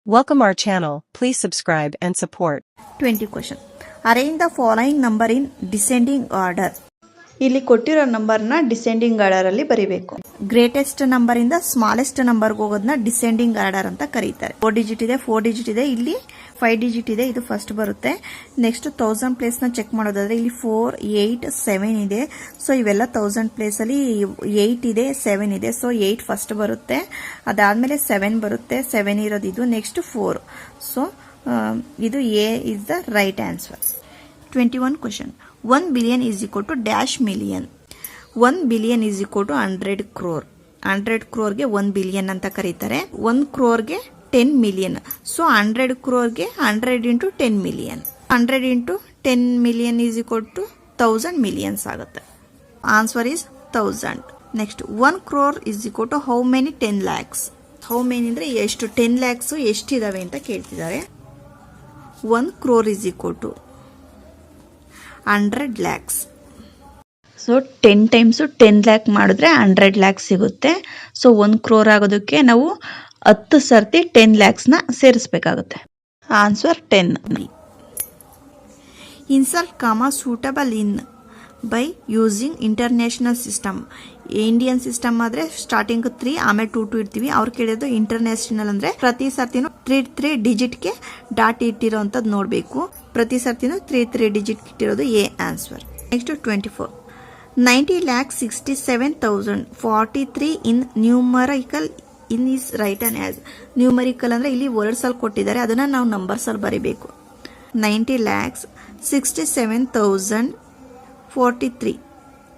Welcome our channel. Please subscribe and support. 20 question. Arrange the following number in descending order. ಇಲ್ಲಿ ಕೊಟ್ಟಿರೋ ನಂಬರ್ನ descending order ಅಲ್ಲಿ ಬರೀಬೇಕು. Greatest number ಇಂದ smallest number ಹೋಗೋದನ್ನ descending order ಅಂತ ಕರೀತಾರೆ. 4 ಡಿಜಿಟ್ ಇದೆ, 4 ಡಿಜಿಟ್ ಇದೆ, ಇಲ್ಲಿ 5 ಡಿಜಿಟ್ ಇದೆ. ಇದು ಫಸ್ಟ್ ಬರುತ್ತೆ. ನೆಕ್ಸ್ಟ್ 1000 ಪ್ಲೇಸ್ ನ ಚೆಕ್ ಮಾಡೋದಾದ್ರೆ ಇಲ್ಲಿ 4, 8, 7 ಇದೆ. ಸೊ ಇವೆಲ್ಲ 1000 ಪ್ಲೇಸ್ ಅಲ್ಲಿ 8 ಇದೆ, 7 ಇದೆ. ಸೊ 8 ಫಸ್ಟ್ ಬರುತ್ತೆ. ಅದಾದ್ಮೇಲೆ 7 ಬರುತ್ತೆ. 7 ಇರೋದು ಇದು. ನೆಕ್ಸ್ಟ್ 4. ಸೊ ಇದು A is the right answer. 21 question. 1 billion is equal to dash million. 1 billion is equal to 100 crore. 100 crore 1 billion ಅಂತ ಕರೀತಾರೆ. 1 crore 10 million. So 100 crore 100 into 10 million. 100 into 10 million is equal to 1000 millions ಆಗುತ್ತೆ. Answer is 1000. Next 1 crore is equal to how many 10 lakhs. How many ಅಂದ್ರೆ ಎಷ್ಟು 10 lakhs ಎಷ್ಟಿದಾವೆ ಅಂತ ಕೇಳ್ತಿದ್ದಾರೆ. 1 crore is equal to 100 lakhs. So 10 times 10 lac ಮಾಡಿದ್ರೆ 100 lac ಸಿಗುತ್ತೆ. So 1 crore ಆಗೋದಕ್ಕೆ ನಾವು 10 ಸರ್ತಿ 10 ಲ್ಯಾಕ್ಸ್ನ ಸೇರಿಸಬೇಕಾಗುತ್ತೆ. Answer 10. Insert comma suitable in by using international system. Indian system ಆದ್ರೆ ಸ್ಟಾರ್ಟಿಂಗ್ 3 ಆಮೇಲೆ 2 ಇರ್ತೀವಿ. ಅವ್ರು ಕೇಳಿದ್ದು ಇಂಟರ್ನ್ಯಾಷನಲ್ ಅಂದ್ರೆ ಪ್ರತಿ ಸರ್ತಿನೂ 3 ಡಿಜಿಟ್ಗೆ ಡಾಟ್ ಇಟ್ಟಿರೋಂಥದ್ದು ನೋಡಬೇಕು. ಪ್ರತಿ ಸರ್ತಿನೂ 3 ಡಿಜಿಟ್ ಇಟ್ಟಿರೋದು A answer. Next 24. 90,67,043 in numerical in is written as. Numerical ಅಂದ್ರೆ ಇಲ್ಲಿ ವರ್ಡ್ಸ್ ಅಲ್ಲಿ ಕೊಟ್ಟಿದ್ದಾರೆ, ಅದನ್ನ ನಾವು ನಂಬರ್ಸ್ ಅಲ್ಲಿ ಬರೀಬೇಕು. 90,67,043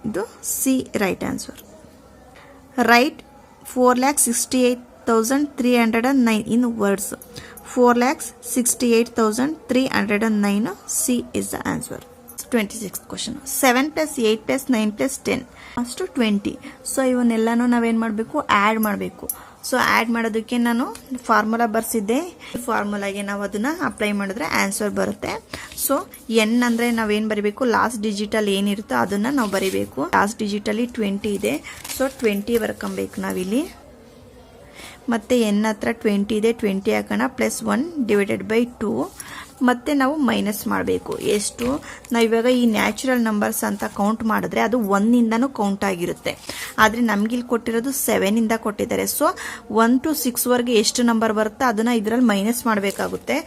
ಇದು C right answer. Right 4,68,309 in words. 4,68,309 C is the answer. 26 question. 7 + 8 + 9 + 10 ಅಷ್ಟು 20. ಸೊ ಇವನ್ನೆಲ್ಲಾನು ನಾವೇನ್ ಮಾಡಬೇಕು, ಆಡ್ ಮಾಡಬೇಕು. ಸೊ ಆಡ್ ಮಾಡೋದಕ್ಕೆ ನಾನು ಫಾರ್ಮುಲಾ ಬರ್ಸಿದ್ದೆ. ಈ ಫಾರ್ಮುಲಾಗೆ ನಾವು ಅದನ್ನ ಅಪ್ಲೈ ಮಾಡಿದ್ರೆ ಆನ್ಸರ್ ಬರುತ್ತೆ. ಸೊ ಎನ್ ಅಂದ್ರೆ ನಾವೇನ್ ಬರೀಬೇಕು, ಲಾಸ್ಟ್ ಡಿಜಿಟ್ ಅಲ್ಲಿ ಏನಿರುತ್ತೋ ಅದನ್ನ ನಾವು ಬರೀಬೇಕು. ಲಾಸ್ಟ್ ಡಿಜಿಟ್ ಅಲ್ಲಿ 20 ಇದೆ. ಸೊ 20 ಬರ್ಕೊಬೇಕು ನಾವಿಲ್ಲಿ. ಮತ್ತೆ ಎನ್ ಹತ್ರ 20 ಇದೆ, 20 ಹಾಕೋಣ. +1 / 2 ಮತ್ತೆ ನಾವು ಮೈನಸ್ ಮಾಡಬೇಕು. ಎಷ್ಟು ನಾವು ಇವಾಗ ಈ ನ್ಯಾಚುರಲ್ ನಂಬರ್ಸ್ ಅಂತ ಕೌಂಟ್ ಮಾಡಿದ್ರೆ ಅದು 1 ಇಂದನೂ ಕೌಂಟ್ ಆಗಿರುತ್ತೆ. ಆದ್ರೆ ನಮ್ಗಿಲ್ಲಿ ಕೊಟ್ಟಿರೋದು 7 ಇಂದ ಕೊಟ್ಟಿದ್ದಾರೆ. ಸೊ 1 to 6 ವರೆಗೆ ಎಷ್ಟು ನಂಬರ್ ಬರುತ್ತೆ ಅದನ್ನ ಇದರಲ್ಲಿ ಮೈನಸ್ ಮಾಡಬೇಕಾಗುತ್ತೆ.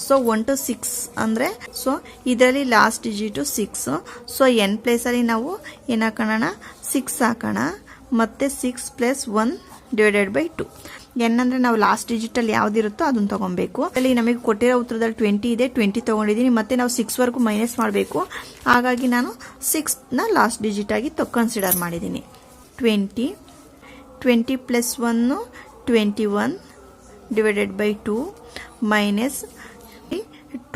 ಸೊ 1 to 6 ಅಂದ್ರೆ ಸೊ ಇದರಲ್ಲಿ last digit 6. So N place ಅಲ್ಲಿ ನಾವು ಏನ್ ಹಾಕೋಣ, 6 ಹಾಕೋಣ. ಮತ್ತೆ 6 + 1 / 2. ಎನ್ ಅಂದ್ರೆ ನಾವು ಲಾಸ್ಟ್ ಡಿಜಿಟ್ ಅಲ್ಲಿ ಯಾವ್ದಿರುತ್ತೋ ಅದನ್ನ ತಗೊಬೇಕು. ಅಲ್ಲಿ ನಮಗೆ ಕೊಟ್ಟಿರೋ ಉತ್ತರದಲ್ಲಿ 20 ಇದೆ, 20 ತಗೊಂಡಿದ್ದೀನಿ. ಮತ್ತೆ ನಾವು 6 ವರೆಗೂ ಮೈನಸ್ ಮಾಡಬೇಕು. ಹಾಗಾಗಿ ನಾನು 6 ನ ಲಾಸ್ಟ್ ಡಿಜಿಟ್ ಆಗಿ ಕನ್ಸಿಡರ್ ಮಾಡಿದ್ದೀನಿ. 20 + 1 21 / 2 ಮೈನಸ್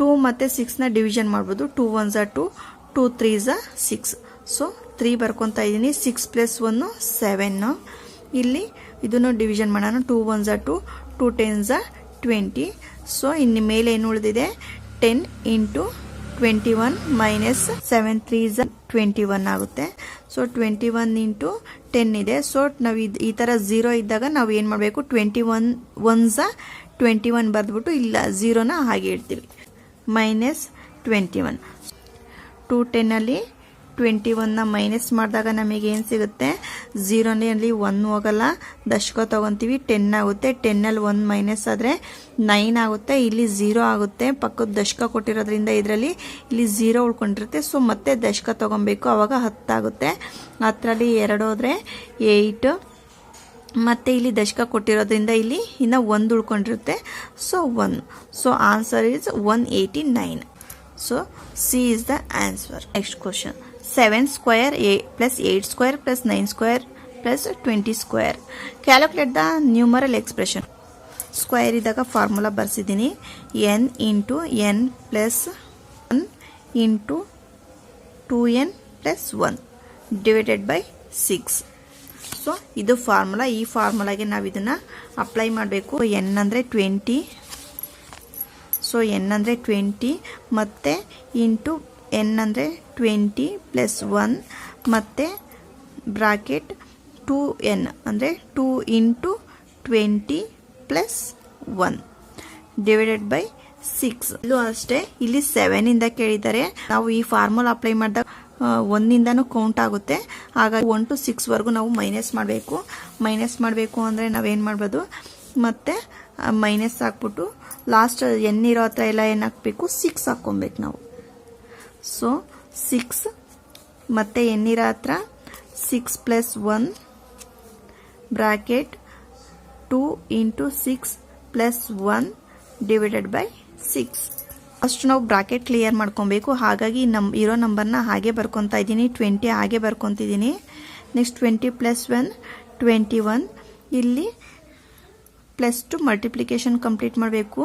2 ಮತ್ತೆ 6 ನ ಡಿವಿಷನ್ ಮಾಡಬಹುದು. 2 1s are 2, 2 3s are 6. So 3 ಬರ್ಕೊಂತ ಇದ್ದೀನಿ. 6 + 1 7. ಇಲ್ಲಿ ಇದನ್ನು ಡಿವಿಷನ್ ಮಾಡೋಣ. 2 1s are 2, 2 10s are 20. So ಇನ್ನು ಮೇಲೆ ಏನು ಉಳಿದಿದೆ, 10 × 21 ಮೈನಸ್ 7 3s are 21 ಆಗುತ್ತೆ. ಸೊ 21 × 10 ಇದೆ. ಸೊ ನಾವು ಈ ತರ 0 ಇದ್ದಾಗ ನಾವು ಏನ್ ಮಾಡಬೇಕು, 21 1s are 21 ಬರ್ದ್ಬಿಟ್ಟು ಇಲ್ಲ 0ನ ಹಾಗೆ ಇಡ್ತೀವಿ. ಮೈನಸ್ 21. 210 ಅಲ್ಲಿ 21 ನ ಮೈನಸ್ ಮಾಡಿದಾಗ ನಮಗೆ ಏನ್ ಸಿಗುತ್ತೆ, 0ನಲ್ಲಿ 1 ಹೋಗಲ್ಲ, ದಶಕ ತಗೊಂತೀವಿ. 10 ಆಗುತ್ತೆ. 10 ಅಲ್ಲಿ 1 ಮೈನಸ್ ಆದ್ರೆ 9 ಆಗುತ್ತೆ. ಇಲ್ಲಿ 0 ಆಗುತ್ತೆ. ಪಕ್ಕದ ದಶಕ ಕೊಟ್ಟಿರೋದ್ರಿಂದ ಇದರಲ್ಲಿ ಇಲ್ಲಿ 0 ಉಳ್ಕೊಂಡಿರುತ್ತೆ. ಸೊ ಮತ್ತೆ ದಶಕ ತಗೊಬೇಕು, ಅವಾಗ 10 ಆಗುತ್ತೆ. 10ರಲ್ಲಿ 2 ಹೋದ್ರೆ 8. ಮತ್ತೆ ಇಲ್ಲಿ ದಶಕ ಕೊಟ್ಟಿರೋದ್ರಿಂದ ಇಲ್ಲಿ ಇನ್ನ 1 ಉಳ್ಕೊಂಡಿರುತ್ತೆ. So 1. So answer is 189. So C is the answer. Next question. 7 square + 8 square + 9 square + 20 square. Calculate the numeral expression. Square ಇದ್ದಾಗ formula ಬರ್ಸಿದ್ದೀನಿ. n × n + 1 × 2n + 1 / 6. So ಇದು ಫಾರ್ಮುಲಾ. ಈ ಫಾರ್ಮುಲಾಗೆ ನಾವು ಇದನ್ನ ಅಪ್ಲೈ ಮಾಡಬೇಕು. n ಅಂದ್ರೆ 20. ಸೊ n ಅಂದ್ರೆ 20 ಮತ್ತೆ ಇಂಟು n ಅಂದ್ರೆ 20 + 1 ಮತ್ತೆ ಬ್ರಾಕೆಟ್ 2n ಅಂದ್ರೆ 2 × 20 + 1. Divided by 6. ಇಲ್ಲೂ ಅಷ್ಟೇ, ಇಲ್ಲಿ 7 ಇಂದ ಕೇಳಿದ್ದಾರೆ. ನಾವು ಈ ಫಾರ್ಮುಲಾ ಅಪ್ಲೈ ಮಾಡಿದಾಗ 1ಇಂದನೂ ಕೌಂಟ್ ಆಗುತ್ತೆ. ಹಾಗಾಗಿ 1 to 6 ವರೆಗೂ ನಾವು ಮೈನಸ್ ಮಾಡಬೇಕು ಅಂದರೆ ನಾವೇನು ಮಾಡ್ಬೋದು, ಮತ್ತೆ ಮೈನಸ್ ಹಾಕ್ಬಿಟ್ಟು ಲಾಸ್ಟ್ ಎನ್ ಇರೋ ಹತ್ರ ಎಲ್ಲ ಏನು ಹಾಕಬೇಕು, 6 ಹಾಕ್ಕೊಬೇಕು ನಾವು. ಸೊ 6 ಮತ್ತೆ ಎನ್ ಇರೋ ಹತ್ರ 6 + 1 ಬ್ರಾಕೆಟ್ 2 × 6 + 1 ಡಿವೈಡೆಡ್ ಬೈ 6. ಅಷ್ಟು ನಾವು ಬ್ರಾಕೆಟ್ ಕ್ಲಿಯರ್ ಮಾಡ್ಕೊಬೇಕು. ಹಾಗಾಗಿ ಇರೋ ನಂಬರ್ನ ಹಾಗೆ ಬರ್ಕೊತಾ ಇದ್ದೀನಿ. 20 ಹಾಗೆ ಬರ್ಕೊತಿದ್ದೀನಿ. ನೆಕ್ಸ್ಟ್ 20 + 1 21. ಇಲ್ಲಿ +2 ಮಲ್ಟಿಪ್ಲಿಕೇಶನ್ ಕಂಪ್ಲೀಟ್ ಮಾಡಬೇಕು.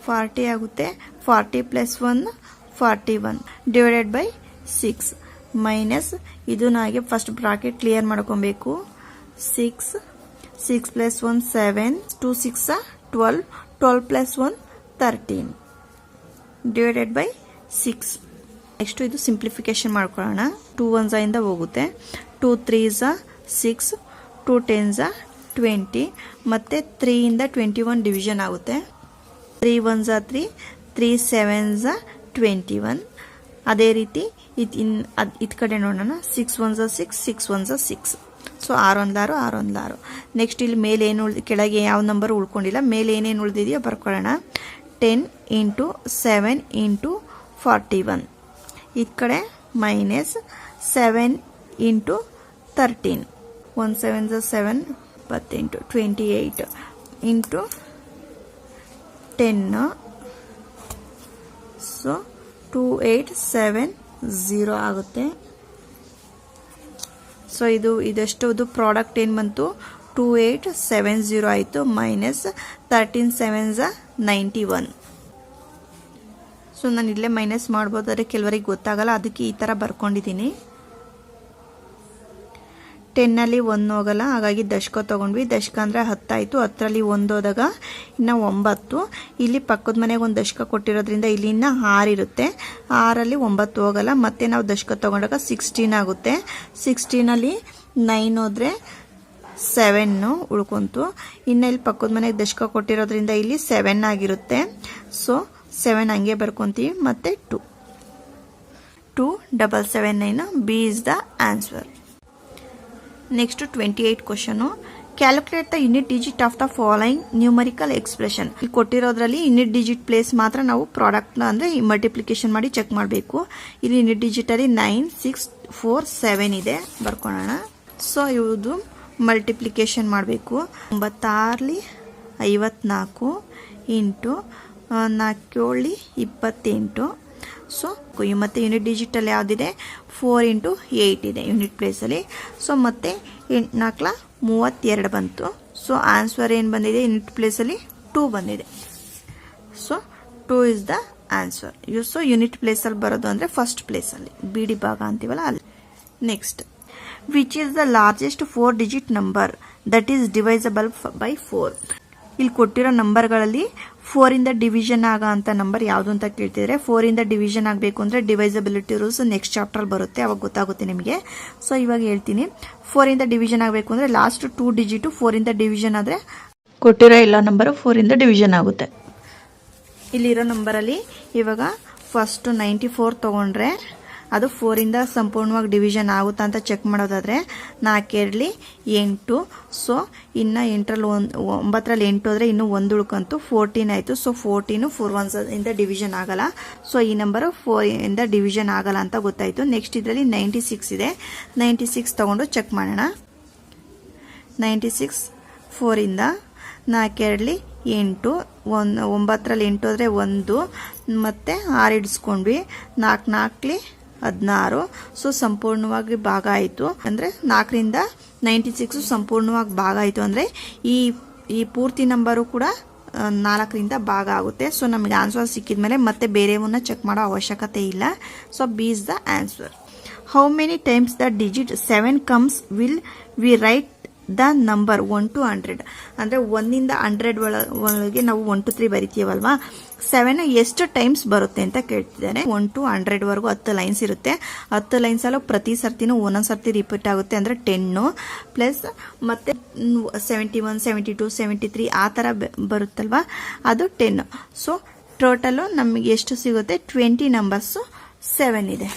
40 ಆಗುತ್ತೆ. 40 + 1 41 ಡಿವೈಡೆಡ್ ಬೈ 6 ಮೈನಸ್ ಇದನ್ನ ಹಾಗೆ ಫಸ್ಟ್ ಬ್ರಾಕೆಟ್ ಕ್ಲಿಯರ್ ಮಾಡ್ಕೊಬೇಕು. 6 + 1 7 2 6 12 12 + 1 13 ಡಿವೈಡೆಡ್ ಬೈ 6. ನೆಕ್ಸ್ಟ್ ಇದು ಸಿಂಪ್ಲಿಫಿಕೇಶನ್ ಮಾಡ್ಕೊಳ್ಳೋಣ. 2 1s ಇಂದ ಹೋಗುತ್ತೆ. 2 3s 6 2 10s 20 ಮತ್ತೆ 3 ಇಂದ 21 ಡಿವಿಷನ್ ಆಗುತ್ತೆ. 3 1s 3 3 7s 21. ಅದೇ ರೀತಿ ಇದ್ ಕಡೆ ನೋಡೋಣ. 6 1s 6 6 1s 6. ಸೊ 6 1 6 6 1 6. ನೆಕ್ಸ್ಟ್ ಇಲ್ಲಿ ಮೇಲೆ ಏನು ಕೆಳಗೆ ಯಾವ ನಂಬರ್ ಉಳ್ಕೊಂಡಿಲ್ಲ, ಮೇಲೆ ಏನೇನು ಉಳಿದಿದೆಯೋ ಬರ್ಕೊಳ್ಳೋಣ. 10 × 7 × 41. ಈ ಕಡೆ ಮೈನಸ್ 7 × 13 1 7s 7 28 28 × 10. ಸೊ 2870 ಆಗುತ್ತೆ. ಸೊ ಇದಷ್ಟು ಪ್ರಾಡಕ್ಟ್ ಏನು ಬಂತು, 2870 ಆಯಿತು. Minus 13 7s 91. ಸೊ ನಾನು ಇಲ್ಲೇ ಮೈನಸ್ ಮಾಡ್ಬೋದಾದ್ರೆ ಕೆಲವರಿಗೆ ಗೊತ್ತಾಗಲ್ಲ, ಅದಕ್ಕೆ ಈ ಥರ ಬರ್ಕೊಂಡಿದ್ದೀನಿ. 10ನಲ್ಲಿ 1 ಹೋಗಲ್ಲ, ಹಾಗಾಗಿ ದಶಕ ತೊಗೊಂಡ್ವಿ. ದಶಕ ಅಂದರೆ 10 ಆಯಿತು. 10ರಲ್ಲಿ 1 ಹೋದಾಗ ಇನ್ನು 9. ಇಲ್ಲಿ ಪಕ್ಕದ ಮನೆಗೆ ಒಂದು ದಶಕ ಕೊಟ್ಟಿರೋದ್ರಿಂದ ಇಲ್ಲಿ ಇನ್ನು 6 ಇರುತ್ತೆ. 6ರಲ್ಲಿ 9 ಹೋಗಲ್ಲ. ಮತ್ತೆ ನಾವು ದಶಕ ತೊಗೊಂಡಾಗ 16 ಆಗುತ್ತೆ. 16ನಲ್ಲಿ 9 ಹೋದರೆ 7 ಉಳ್ಕೊಂತು. ಇನ್ನು ಇಲ್ಲಿ ಪಕ್ಕದ ಮನೆಗೆ ದಶಕ ಕೊಟ್ಟಿರೋದ್ರಿಂದ ಇಲ್ಲಿ 7 ಆಗಿರುತ್ತೆ. ಸೊ 7 ಹಂಗೆ ಬರ್ಕೊಂತೀವಿ. ಮತ್ತೆ 2779. B is the answer. Next 28 question. Calculate the unit digit of the following numerical expression. ಇಲ್ಲಿ ಕೊಟ್ಟಿರೋದ್ರಲ್ಲಿ ಯೂನಿಟ್ ಡಿಜಿಟ್ ಪ್ಲೇಸ್ ಮಾತ್ರ ನಾವು ಪ್ರಾಡಕ್ಟ್ನ ಅಂದರೆ ಮಲ್ಟಿಪ್ಲಿಕೇಶನ್ ಮಾಡಿ ಚೆಕ್ ಮಾಡಬೇಕು. ಇಲ್ಲಿ ಯೂನಿಟ್ ಡಿಜಿಟಲ್ಲಿ 9 6 4 7 ಇದೆ, ಬರ್ಕೊಳ್ಳೋಣ. ಸೊ ಇವುದು ಮಲ್ಟಿಪ್ಲಿಕೇಶನ್ ಮಾಡಬೇಕು. 96 54 ಇಂಟು 4 28. ಸೊ ಮತ್ತೆ ಯೂನಿಟ್ ಡಿಜಿಟಲ್ಲಿ ಯಾವುದಿದೆ, 4 × 8 ಇದೆ ಯೂನಿಟ್ ಪ್ಲೇಸಲ್ಲಿ. ಸೊ ಮತ್ತೆ 8 32 ಬಂತು. ಸೊ ಆನ್ಸರ್ ಏನು ಬಂದಿದೆ, ಯೂನಿಟ್ ಪ್ಲೇಸಲ್ಲಿ 2 ಬಂದಿದೆ. So 2 is the answer. So unit ಪ್ಲೇಸಲ್ಲಿ ಬರೋದು ಅಂದರೆ ಫಸ್ಟ್ ಪ್ಲೇಸಲ್ಲಿ, ಬಿಡಿ ಭಾಗ ಅಂತೀವಲ್ಲ ಅಲ್ಲಿ. Next, which is the largest 4 digit number that is divisible by 4. ಇಲ್ಲಿ ಕೊಟ್ಟಿರೋ ನಂಬರ್ಗಳಲ್ಲಿ 4 ಇಂದ ಡಿವಿಷನ್ ಆಗ ಅಂತ ನಂಬರ್ ಯಾವುದು ಅಂತ ಕೇಳ್ತಿದ್ರೆ, 4 ಇಂದ ಡಿವಿಷನ್ ಆಗಬೇಕು ಅಂದರೆ ಡಿವೈಸಬಿಲಿಟಿ ರೂಲ್ಸ್ ನೆಕ್ಸ್ಟ್ ಚಾಪ್ಟರ್ ಬರುತ್ತೆ, ಅವಾಗ ಗೊತ್ತಾಗುತ್ತೆ ನಿಮಗೆ. ಸೊ ಇವಾಗ ಹೇಳ್ತೀನಿ. 4 ಇಂದ ಡಿವಿಷನ್ ಆಗಬೇಕು ಅಂದರೆ ಲಾಸ್ಟ್ 2 ಡಿಜಿಟ್ 4 ಇಂದ ಡಿವಿಷನ್ ಆದರೆ ಕೊಟ್ಟಿರೋ ಎಲ್ಲ ನಂಬರು 4 ಇಂದ ಡಿವಿಷನ್ ಆಗುತ್ತೆ. ಇಲ್ಲಿರೋ ನಂಬರಲ್ಲಿ ಇವಾಗ ಫಸ್ಟ್ 94 ತೊಗೊಂಡ್ರೆ ಅದು 4 ಇಂದ ಸಂಪೂರ್ಣವಾಗಿ ಡಿವಿಷನ್ ಆಗುತ್ತಾ ಅಂತ ಚೆಕ್ ಮಾಡೋದಾದ್ರೆ 4 8. ಸೊ ಇನ್ನು 9ರಲ್ಲಿ 8 ಹೋದ್ರೆ ಇನ್ನು 1 ಉಳ್ಕಂತು 14 ಆಯಿತು. ಸೊ 14 4 1s ಇಂದ ಡಿವಿಷನ್ ಆಗಲ್ಲ. ಸೊ ಈ ನಂಬರು 4 ಇಂದ ಡಿವಿಷನ್ ಆಗಲ್ಲ ಅಂತ ಗೊತ್ತಾಯಿತು. ನೆಕ್ಸ್ಟ್ ಇದರಲ್ಲಿ 96 ಇದೆ. 96 ತಗೊಂಡು ಚೆಕ್ ಮಾಡೋಣ. 96 4 ಇಂದ 4 8 9ರಲ್ಲಿ 8 ಹೋದರೆ 1 ಮತ್ತೆ 6 ಇಡಿಸ್ಕೊಂಡ್ವಿ. 4 4 16. ಸೊ ಸಂಪೂರ್ಣವಾಗಿ ಭಾಗ ಆಯಿತು ಅಂದರೆ 4ರಿಂದ 96 ಸಂಪೂರ್ಣವಾಗಿ ಭಾಗ ಆಯಿತು ಅಂದರೆ ಈ ಪೂರ್ತಿ ನಂಬರು ಕೂಡ 4ರಿಂದ ಭಾಗ ಆಗುತ್ತೆ. ಸೊ ನಮಗೆ ಆನ್ಸರ್ ಸಿಕ್ಕಿದ ಮೇಲೆ ಮತ್ತೆ ಬೇರೆಯವನ್ನ ಚೆಕ್ ಮಾಡೋ ಅವಶ್ಯಕತೆ ಇಲ್ಲ. So B is the answer. How many times the digit 7 comes will we right the number 1 to 100 ಅಂದರೆ 1ಇಂದ 100 ಒಳಗೆ ನಾವು 1 to 3 ಬರಿತೀವಲ್ವಾ. 7 ಎಷ್ಟು ಟೈಮ್ಸ್ ಬರುತ್ತೆ ಅಂತ ಕೇಳ್ತಿದ್ದಾರೆ. 1 to 100 ವರೆಗೂ 10 ಲೈನ್ಸ್ ಇರುತ್ತೆ. 10 ಲೈನ್ಸ್ ಅಲ್ಲ ಪ್ರತಿ ಸರ್ತಿನೂ ಒಂದೊಂದು ಸರ್ತಿ ರಿಪೀಟ್ ಆಗುತ್ತೆ, ಅಂದರೆ 10 ಪ್ಲಸ್ ಮತ್ತೆ 71, 72, 73 ಆ ಥರ ಬರುತ್ತಲ್ವಾ, ಅದು 10. ಸೊ ಟೋಟಲು ನಮಗೆ ಎಷ್ಟು ಸಿಗುತ್ತೆ? 20 ನಂಬರ್ಸು 7 ಇದೆ.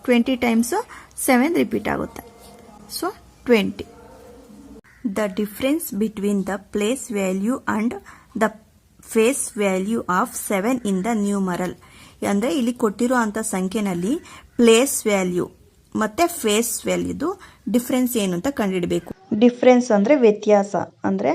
20 ಟೈಮ್ಸು 7 ರಿಪೀಟ್ ಆಗುತ್ತೆ. So 20. The difference between the place value and the face value of 7 in the numeral. ಅಂದರೆ ಇಲ್ಲಿ ಕೊಟ್ಟಿರೋ ಅಂಥ ಸಂಖ್ಯೆನಲ್ಲಿ ಪ್ಲೇಸ್ ವ್ಯಾಲ್ಯೂ ಮತ್ತೆ ಫೇಸ್ ವ್ಯಾಲ್ಯೂದು ಡಿಫ್ರೆನ್ಸ್ ಏನು ಅಂತ ಕಂಡುಹಿಡಬೇಕು. ಡಿಫ್ರೆನ್ಸ್ ಅಂದರೆ ವ್ಯತ್ಯಾಸ, ಅಂದರೆ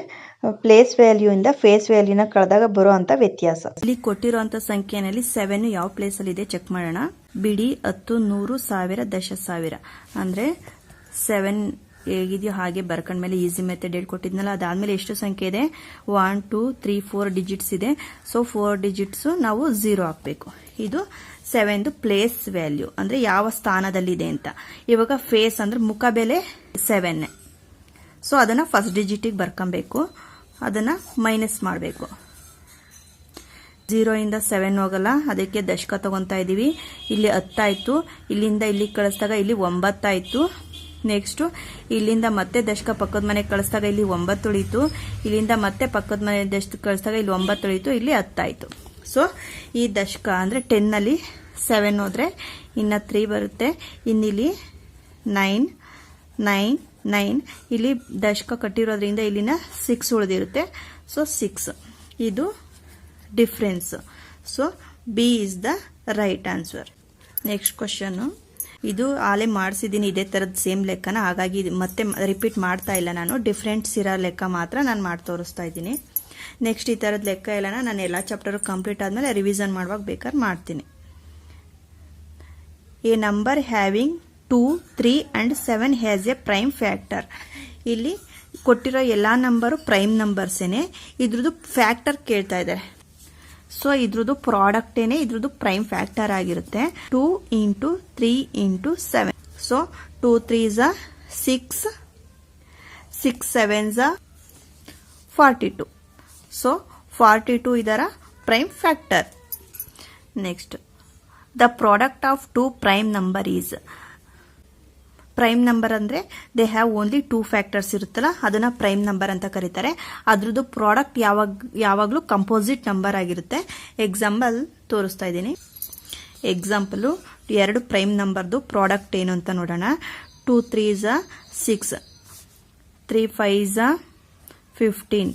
ಪ್ಲೇಸ್ ವ್ಯಾಲ್ಯೂ ಇಂದ ಫೇಸ್ ವ್ಯಾಲ್ಯೂನ ಕಳೆದಾಗ ಬರೋ ಅಂತ ವ್ಯತ್ಯಾಸ. ಇಲ್ಲಿ ಕೊಟ್ಟಿರೋ ಅಂಥ ಸಂಖ್ಯೆನಲ್ಲಿ 7 ಯಾವ ಪ್ಲೇಸ್ ಅಲ್ಲಿ ಇದೆ ಚೆಕ್ ಮಾಡೋಣ. ಬಿಡಿ, 10, 100, 1000, ದಶ ಸಾವಿರ. ಅಂದರೆ 7 ಹೇಗಿದೆಯೋ ಹಾಗೆ ಬರ್ಕೊಂಡ್ಮೇಲೆ ಈಸಿ ಮೆಥಡ್ ಹೇಳ್ಕೊಟ್ಟಿದ್ನಲ್ಲ, ಅದಾದ್ಮೇಲೆ ಎಷ್ಟು ಸಂಖ್ಯೆ ಇದೆ? 1, 2, 3, 4 ಡಿಜಿಟ್ಸ್ ಇದೆ. ಸೊ 4 ಡಿಜಿಟ್ಸ್ ನಾವು 0 ಹಾಕ್ಬೇಕು. ಇದು 7 ಪ್ಲೇಸ್ ವ್ಯಾಲ್ಯೂ, ಅಂದ್ರೆ ಯಾವ ಸ್ಥಾನದಲ್ಲಿದೆ ಅಂತ. ಇವಾಗ ಫೇಸ್ ಅಂದ್ರೆ ಮುಖ ಬೆಲೆ 7. ಸೊ ಅದನ್ನ ಫಸ್ಟ್ ಡಿಜಿಟಿಗೆ ಬರ್ಕೊಬೇಕು, ಅದನ್ನ ಮೈನಸ್ ಮಾಡಬೇಕು. 0 ಇಂದ 7 ಹೋಗಲ್ಲ, ಅದಕ್ಕೆ ದಶಕ ತಗೊಂತಾ ಇದೀವಿ. ಇಲ್ಲಿ 10 ಆಯ್ತು, ಇಲ್ಲಿಂದ ಇಲ್ಲಿ ಕಳಿಸಿದಾಗ ಇಲ್ಲಿ 9 ಆಯ್ತು. ನೆಕ್ಸ್ಟ್ ಇಲ್ಲಿಂದ ಮತ್ತೆ ದಶಕ ಪಕ್ಕದ ಮನೆಗೆ ಕಳಿಸಿದಾಗ ಇಲ್ಲಿ 9 ಉಳಿತು. ಇಲ್ಲಿಂದ ಮತ್ತೆ ಪಕ್ಕದ ಮನೆ ದಶಕ ಕಳಿಸಿದಾಗ ಇಲ್ಲಿ 9 ಉಳಿತು, ಇಲ್ಲಿ 10 ಆಯ್ತು. ಸೊ ಈ ದಶಕ ಅಂದ್ರೆ 10 ನಲ್ಲಿ 7 ಹೋದ್ರೆ ಇನ್ನ 3 ಬರುತ್ತೆ. ಇನ್ನಿಲ್ಲಿ 9, 9, 9. ಇಲ್ಲಿ ದಶಕ ಕಟ್ಟಿರೋದ್ರಿಂದ ಇಲ್ಲಿನ 6 ಉಳಿದಿರುತ್ತೆ. ಸೊ 6 ಇದು difference. So B is the right answer. Next question. ಇದು ಆಲೆ ಮಾಡಿಸಿದ್ದೀನಿ ಇದೇ ತರದ ಸೇಮ್ ಲೆಕ್ಕನ, ಹಾಗಾಗಿ ಮತ್ತೆ ರಿಪೀಟ್ ಮಾಡ್ತಾ ಇಲ್ಲ ನಾನು. ಡಿಫ್ರೆಂಟ್ಸ್ ಇರೋ ಲೆಕ್ಕ ಮಾತ್ರ ನಾನು ಮಾಡಿ ತೋರಿಸ್ತಾ ಇದ್ದೀನಿ. ನೆಕ್ಸ್ಟ್ ಈ ತರದ ಲೆಕ್ಕ ಎಲ್ಲನ ನಾನು ಎಲ್ಲ ಚಾಪ್ಟರ್ ಕಂಪ್ಲೀಟ್ ಆದ್ಮೇಲೆ ರಿವಿಷನ್ ಮಾಡುವಾಗ ಬೇಕಾದ್ರೆ ಮಾಡ್ತೀನಿ. A number having 2, 3 and 7 has A prime factor. ಇಲ್ಲಿ ಕೊಟ್ಟಿರೋ ಎಲ್ಲಾ ನಂಬರು ಪ್ರೈಮ್ ನಂಬರ್ಸೇನೆ, ಇದ್ರದ್ದು ಫ್ಯಾಕ್ಟರ್ ಕೇಳ್ತಾ ಇದ್ದಾರೆ. ಸೊ ಇದ್ರದ್ದು ಪ್ರಾಡಕ್ಟ್ ಏನೇ ಇದ್ರದ್ದು ಪ್ರೈಮ್ ಫ್ಯಾಕ್ಟರ್ ಆಗಿರುತ್ತೆ. 2 into 3 into 7. So 2 3s are 6, 6 7s are 42. So 42 ಇದರ prime factor. Next, the product of 2 prime number is. Prime number ಅಂದ್ರೆ ದೇ ಹ್ಯಾವ್ ಓನ್ಲಿ 2 ಫ್ಯಾಕ್ಟರ್ಸ್ ಇರುತ್ತಲ್ಲ, ಅದನ್ನ ಪ್ರೈಮ್ ನಂಬರ್ ಅಂತ ಕರೀತಾರೆ. ಅದ್ರದ್ದು ಪ್ರಾಡಕ್ಟ್ ಯಾವಾಗ್ಲೂ ಕಂಪೋಸಿಟ್ ನಂಬರ್ ಆಗಿರುತ್ತೆ. ಎಕ್ಸಾಂಪಲ್ ತೋರಿಸ್ತಾ ಇದ್ದೀನಿ. ಎಕ್ಸಾಂಪಲ್ 2 ಪ್ರೈಮ್ ನಂಬರ್ದು ಪ್ರಾಡಕ್ಟ್ ಏನು ಅಂತ ನೋಡೋಣ. 2 3s are 6, 3 5s are 15,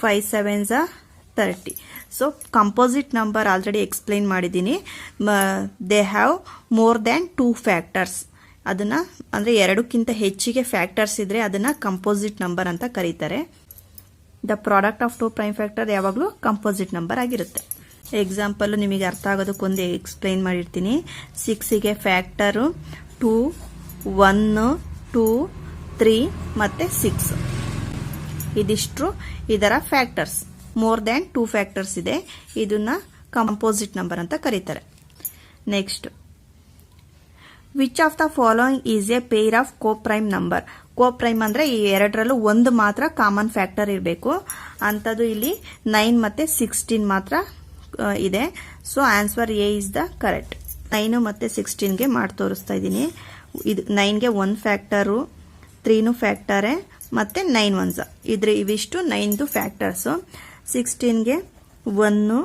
5 7s are 30. So composite number already explain ಮಾಡಿದ್ದೀನಿ. They have more than 2 factors. ಅದನ್ನ ಅಂದ್ರೆ 2ಕ್ಕಿಂತ ಹೆಚ್ಚಿಗೆ ಫ್ಯಾಕ್ಟರ್ಸ್ ಇದ್ರೆ ಅದನ್ನ ಕಂಪೋಸಿಟ್ ನಂಬರ್ ಅಂತ ಕರೀತಾರೆ. The product of 2 prime factor ಯಾವಾಗಲೂ ಕಂಪೋಸಿಟ್ ನಂಬರ್ ಆಗಿರುತ್ತೆ. ಎಕ್ಸಾಂಪಲ್ ನಿಮಗೆ ಅರ್ಥ ಆಗೋದಕ್ಕೊಂದು ಎಕ್ಸ್ಪ್ಲೈನ್ ಮಾಡಿರ್ತೀನಿ. 6ಗೆ ಫ್ಯಾಕ್ಟರು 2, 1, 2, 3 ಮತ್ತೆ 6. ಇದಿಷ್ಟು ಇದರ ಫ್ಯಾಕ್ಟರ್ಸ್. ಮೋರ್ ದ್ಯಾನ್ 2 ಫ್ಯಾಕ್ಟರ್ಸ್ ಇದೆ, ಇದನ್ನ ಕಂಪೋಸಿಟ್ ನಂಬರ್ ಅಂತ ಕರೀತಾರೆ. Next, which of the following is a pair of coprime number. Coprime ಅಂದ್ರೆ ಈ ಎರಡರಲ್ಲೂ ಒಂದು ಮಾತ್ರ ಕಾಮನ್ ಫ್ಯಾಕ್ಟರ್ ಇರಬೇಕು. ಅಂತದ್ದು ಇಲ್ಲಿ 9 ಮತ್ತೆ 16 ಮಾತ್ರ ಇದೆ. So answer A is the correct. 9 ಮತ್ತೆ 16ಗೆ ಮಾಡಿ ತೋರಿಸ್ತಾ ಇದ್ದೀನಿ. ಇದು 9ಗೆ 1 ಫ್ಯಾಕ್ಟರು, 3 ಫ್ಯಾಕ್ಟರೇ, ಮತ್ತೆ 9 1s. ಇವಿಷ್ಟು 9ದು ಫ್ಯಾಕ್ಟರ್ಸು. 16ಗೆ 1,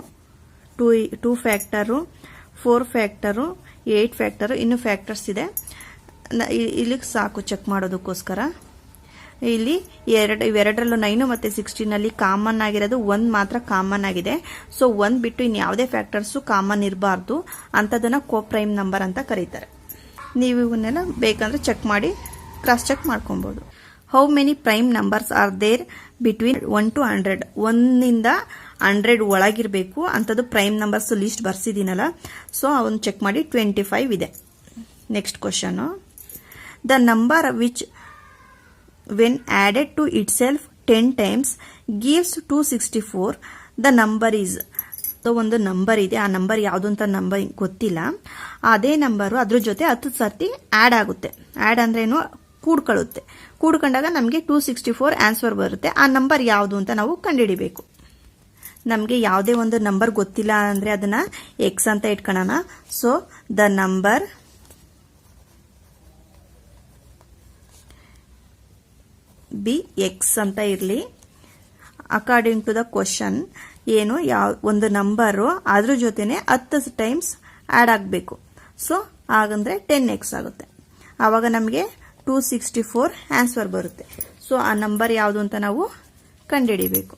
2 ಫ್ಯಾಕ್ಟರು, 4 ಫ್ಯಾಕ್ಟರು, 8 ಫ್ಯಾಕ್ಟರು, ಇನ್ನು ಫ್ಯಾಕ್ಟರ್ಸ್ ಇದೆ. ಇಲ್ಲಿಗೆ ಸಾಕು ಚೆಕ್ ಮಾಡೋದಕ್ಕೋಸ್ಕರ. ಇಲ್ಲಿ ಇವೆರಡರಲ್ಲೂ 9 ಮತ್ತೆ 16ನಲ್ಲಿ ಕಾಮನ್ ಆಗಿರೋದು 1 ಮಾತ್ರ ಕಾಮನ್ ಆಗಿದೆ. ಸೊ 1 ಬಿಟ್ಟು ಇನ್ನು ಯಾವುದೇ ಫ್ಯಾಕ್ಟರ್ಸು ಕಾಮನ್ ಇರಬಾರ್ದು, ಅಂತದನ್ನ ಕೋಪ್ರೈಮ್ ನಂಬರ್ ಅಂತ ಕರೀತಾರೆ. ನೀವು ಇವನ್ನೆಲ್ಲ ಬೇಕಂದ್ರೆ ಚೆಕ್ ಮಾಡಿ ಕ್ರಾಸ್ ಚೆಕ್ ಮಾಡ್ಕೊಬಹುದು. How many prime numbers are there between 1 to 100. 1ಇಂದ 100 ಒಳಗಿರಬೇಕು ಅಂತದ್ದು ಪ್ರೈಮ್ ನಂಬರ್ಸ್ ಲಿಸ್ಟ್ ಬರ್ಸಿದ್ದೀನಲ್ಲ, ಸೊ ಅವನ್ನ ಚೆಕ್ ಮಾಡಿ. 25 ಇದೆ. Next question. The number which when added to itself 10 times gives 264. The number is. ಒಂದು ನಂಬರ್ ಇದೆ, ಆ ನಂಬರ್ ಯಾವುದು ಅಂತ ನಂಬರ್ ಗೊತ್ತಿಲ್ಲ. ಅದೇ ನಂಬರು ಅದ್ರ ಜೊತೆ 10 ಸರ್ತಿ ಆಡ್ ಆಗುತ್ತೆ. ಆಡ್ ಅಂದ್ರೇನು, ಕೂಡ್ಕೊಂಡಾಗ ನಮಗೆ 264 ಆನ್ಸರ್ ಬರುತ್ತೆ. ಆ ನಂಬರ್ ಯಾವುದು ಅಂತ ನಾವು ಕಂಡುಹಿಡಿಬೇಕು. ನಮಗೆ ಯಾವುದೇ ಒಂದು ನಂಬರ್ ಗೊತ್ತಿಲ್ಲ ಅಂದರೆ ಅದನ್ನು ಎಕ್ಸ್ ಅಂತ ಇಟ್ಕೊಳ್ಳೋಣ. So the number B X ಅಂತ ಇರಲಿ. ಅಕಾರ್ಡಿಂಗ್ ಟು ದ ಕ್ವಶನ್ ಏನು ಒಂದು ನಂಬರು ಅದ್ರ ಜೊತೆನೆ 10 ಟೈಮ್ಸ್ ಆ್ಯಡ್ ಆಗಬೇಕು. ಸೊ ಹಾಗಂದ್ರೆ 10x ಆಗುತ್ತೆ. ಆವಾಗ ನಮಗೆ 264 ಆನ್ಸರ್ ಬರುತ್ತೆ. ಸೊ ಆ ನಂಬರ್ ಯಾವುದು ಅಂತ ನಾವು ಕಂಡುಹಿಡಿಬೇಕು.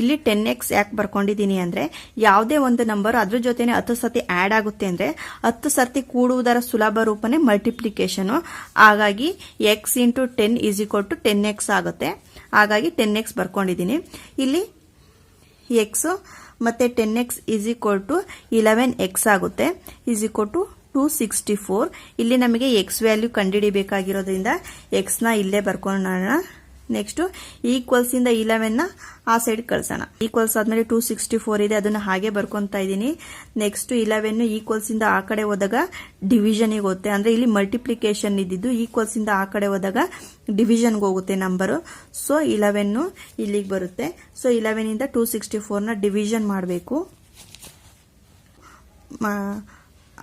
ಇಲ್ಲಿ 10x ಯಾಕೆ ಬರ್ಕೊಂಡಿದ್ದೀನಿ ಅಂದರೆ ಯಾವುದೇ ಒಂದು ನಂಬರ್ ಅದ್ರ ಜೊತೆನೆ 10 ಸರ್ತಿ ಆ್ಯಡ್ ಆಗುತ್ತೆ ಅಂದರೆ 10 ಸರ್ತಿ ಕೂಡುವುದರ ಸುಲಭ ರೂಪನೇ ಮಲ್ಟಿಪ್ಲಿಕೇಶನು. ಹಾಗಾಗಿ x into 10 is equal to 10x ಆಗುತ್ತೆ. ಹಾಗಾಗಿ 10x ಬರ್ಕೊಂಡಿದ್ದೀನಿ. ಇಲ್ಲಿ ಎಕ್ಸ್ ಮತ್ತೆ 10x is equal to 11x ಆಗುತ್ತೆ. Is equal to 264. ಇಲ್ಲಿ ನಮಗೆ ಎಕ್ಸ್ ವ್ಯಾಲ್ಯೂ ಕಂಡುಹಿಡಿಬೇಕಾಗಿರೋದ್ರಿಂದ ಎಕ್ಸ್ನ ಇಲ್ಲೇ ಬರ್ಕೊಳ್ಳೋಣ. ನೆಕ್ಸ್ಟ್ ಈಕ್ವಲ್ಸ್ ಇಂದ 11ನ ಆ ಸೈಡ್ ಕಳ್ಸೋಣ. ಈಕ್ವಲ್ಸ್ ಆದ್ಮೇಲೆ 264 ಇದೆ, ಅದನ್ನ ಹಾಗೆ ಬರ್ಕೊಂತಾ ಇದ್ದೀನಿ. ನೆಕ್ಸ್ಟ್ 11 ಈಕ್ವಲ್ಸ್ ಇಂದ ಆ ಕಡೆ ಹೋದಾಗ ಡಿವಿಷನ್ಗೆ ಹೋಗುತ್ತೆ. ಅಂದ್ರೆ ಇಲ್ಲಿ ಮಲ್ಟಿಪ್ಲಿಕೇಶನ್ ಇದ್ದಿದ್ದು ಈಕ್ವಲ್ಸ್ ಇಂದ ಆ ಕಡೆ ಹೋದಾಗ ಡಿವಿಷನ್ಗೆ ಹೋಗುತ್ತೆ ನಂಬರು. ಸೊ 11 ಇಲ್ಲಿಗೆ ಬರುತ್ತೆ. ಸೊ 11 ಇಂದ 264ನ ಡಿವಿಷನ್ ಮಾಡಬೇಕು.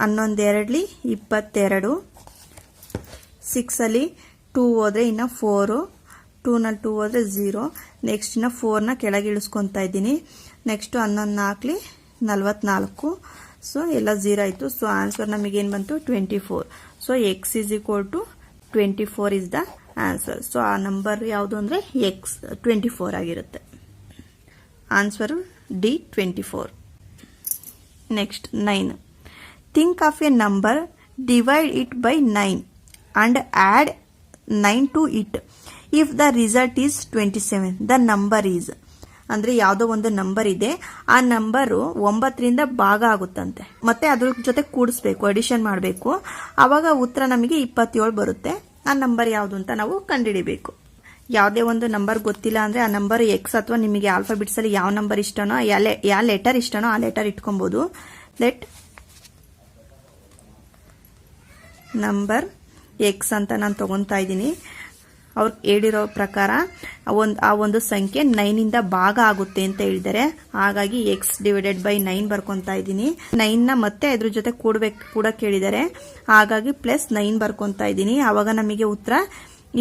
11 22, 6 ಅಲ್ಲಿ 2 ಹೋದ್ರೆ ಇನ್ನ 4, 2 ನಲ್ಲಿ 2 ಹೋದ್ರೆ 0. ನೆಕ್ಸ್ಟ್ ಇನ್ನ 4ನ ಕೆಳಗೆ ಇಳಿಸ್ಕೊಂತಾ ಇದ್ದೀನಿ. ನೆಕ್ಸ್ಟ್ 11 44. ಸೊ ಎಲ್ಲ 0 ಆಯಿತು. ಸೊ ಆನ್ಸರ್ ನಮಗೇನು ಬಂತು 24. So x is equal to 24 is the answer. So ಆ ನಂಬರ್ ಯಾವುದು ಅಂದರೆ ಎಕ್ಸ್ 24 ಆಗಿರುತ್ತೆ. Answer D 24. Next 9. Think of a number, divide it by 9 and add 9 to it. If the result is 27, the number is. ಅಂದ್ರೆ ಯಾವುದೋ ಒಂದು number ಇದೆ, ಆ number 9ರಿಂದ ಭಾಗ ಆಗುತ್ತಂತೆ. ಮತ್ತೆ ಅದ್ರ ಜೊತೆ ಕೂಡಿಸ್ಬೇಕು, ಅಡಿಷನ್ ಮಾಡಬೇಕು. ಆವಾಗ ಉತ್ತರ ನಮಗೆ 27 ಬರುತ್ತೆ. ಆ ನಂಬರ್ ಯಾವುದು ಅಂತ ನಾವು ಕಂಡುಹಿಡಿಬೇಕು. ಯಾವುದೇ ಒಂದು ನಂಬರ್ ಗೊತ್ತಿಲ್ಲ ಅಂದ್ರೆ ಆ ನಂಬರ್ ಎಕ್ಸ್ ಅಥವಾ ನಿಮಗೆ ಆಲ್ಫಾಬಿಟ್ಸ್ ಅಲ್ಲಿ ಯಾವ ನಂಬರ್ ಇಷ್ಟನೋ, ಯಾವ ಲೆಟರ್ ಇಷ್ಟನೋ ಆ ಲೆಟರ್ ಇಟ್ಕೊಬಹುದು. ಲೆಟ್ ನಂಬರ್ ಎಕ್ಸ್ ಅಂತ ನಾನು ತಗೊಂತಾ ಇದ್ದೀನಿ. ಅವ್ರು ಹೇಳಿರೋ ಪ್ರಕಾರ ಆ ಒಂದು ಸಂಖ್ಯೆ 9ಇಂದ ಭಾಗ ಆಗುತ್ತೆ ಅಂತ ಹೇಳಿದ್ದಾರೆ. ಹಾಗಾಗಿ ಎಕ್ಸ್ ಡಿವೈಡೆಡ್ ಬೈ 9 ಬರ್ಕೊಂತಾ ಇದ್ದೀನಿ. 9ನ ಮತ್ತೆ ಅದ್ರ ಜೊತೆ ಕೂಡ ಕೇಳಿದ್ದಾರೆ. ಹಾಗಾಗಿ ಪ್ಲಸ್ 9 ಬರ್ಕೊಂತಾ ಇದ್ದೀನಿ. ಆವಾಗ ನಮಗೆ ಉತ್ತರ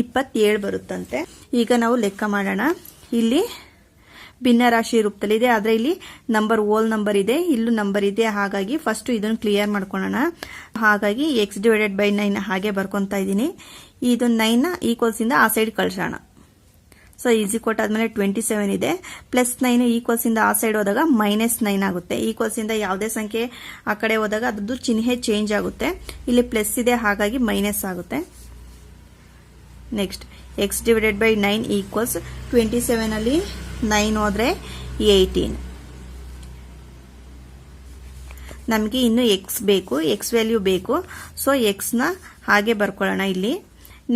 27 ಬರುತ್ತಂತೆ. ಈಗ ನಾವು ಲೆಕ್ಕ ಮಾಡೋಣ. ಇಲ್ಲಿ ಭಿನ್ನರಾಶಿ ರೂಪದಲ್ಲಿದೆ, ಆದ್ರೆ ಇಲ್ಲಿ ನಂಬರ್ ಓಲ್ ನಂಬರ್ ಇದೆ, ಇಲ್ಲೂ ನಂಬರ್ ಇದೆ. ಹಾಗಾಗಿ ಫಸ್ಟ್ ಇದನ್ನು ಕ್ಲಿಯರ್ ಮಾಡ್ಕೊಳ್ಳೋಣ. ಹಾಗಾಗಿ ಎಕ್ಸ್ ಡಿವೈಡೆಡ್ ಬೈ 9 ಹಾಗೆ ಬರ್ಕೊಂತಾ ಇದ್ದೀನಿ. ಇದು 9ನ ಈಕ್ವಲ್ಸ್ ಇಂದ ಆ ಸೈಡ್ ಕಳ್ಸೋಣ. ಸೊ ಈಸ್ ಈಕ್ವಲ್ ಆದ್ಮೇಲೆ 27 ಇದೆ. ಪ್ಲಸ್ 9 ಈಕ್ವಲ್ಸ್ ಇಂದ ಆ ಸೈಡ್ ಹೋದಾಗ -9 ಆಗುತ್ತೆ. ಈಕ್ವಲ್ಸ್ ಇಂದ ಯಾವುದೇ ಸಂಖ್ಯೆ ಆ ಕಡೆ ಹೋದಾಗ ಅದ್ರದ್ದು ಚಿಹ್ನೆ ಚೇಂಜ್ ಆಗುತ್ತೆ. ಇಲ್ಲಿ ಪ್ಲಸ್ ಇದೆ, ಹಾಗಾಗಿ ಮೈನಸ್ ಆಗುತ್ತೆ. Next X divided by 9 equals 27 ಅಲ್ಲಿ 9 ಹೋದ್ರೆ 18. ನಮಗೆ ಇನ್ನು ಎಕ್ಸ್ ಬೇಕು, ಎಕ್ಸ್ ವ್ಯಾಲ್ಯೂ ಬೇಕು. ಸೊ ಎಕ್ಸ್ನ ಹಾಗೆ ಬರ್ಕೊಳ್ಳೋಣ ಇಲ್ಲಿ.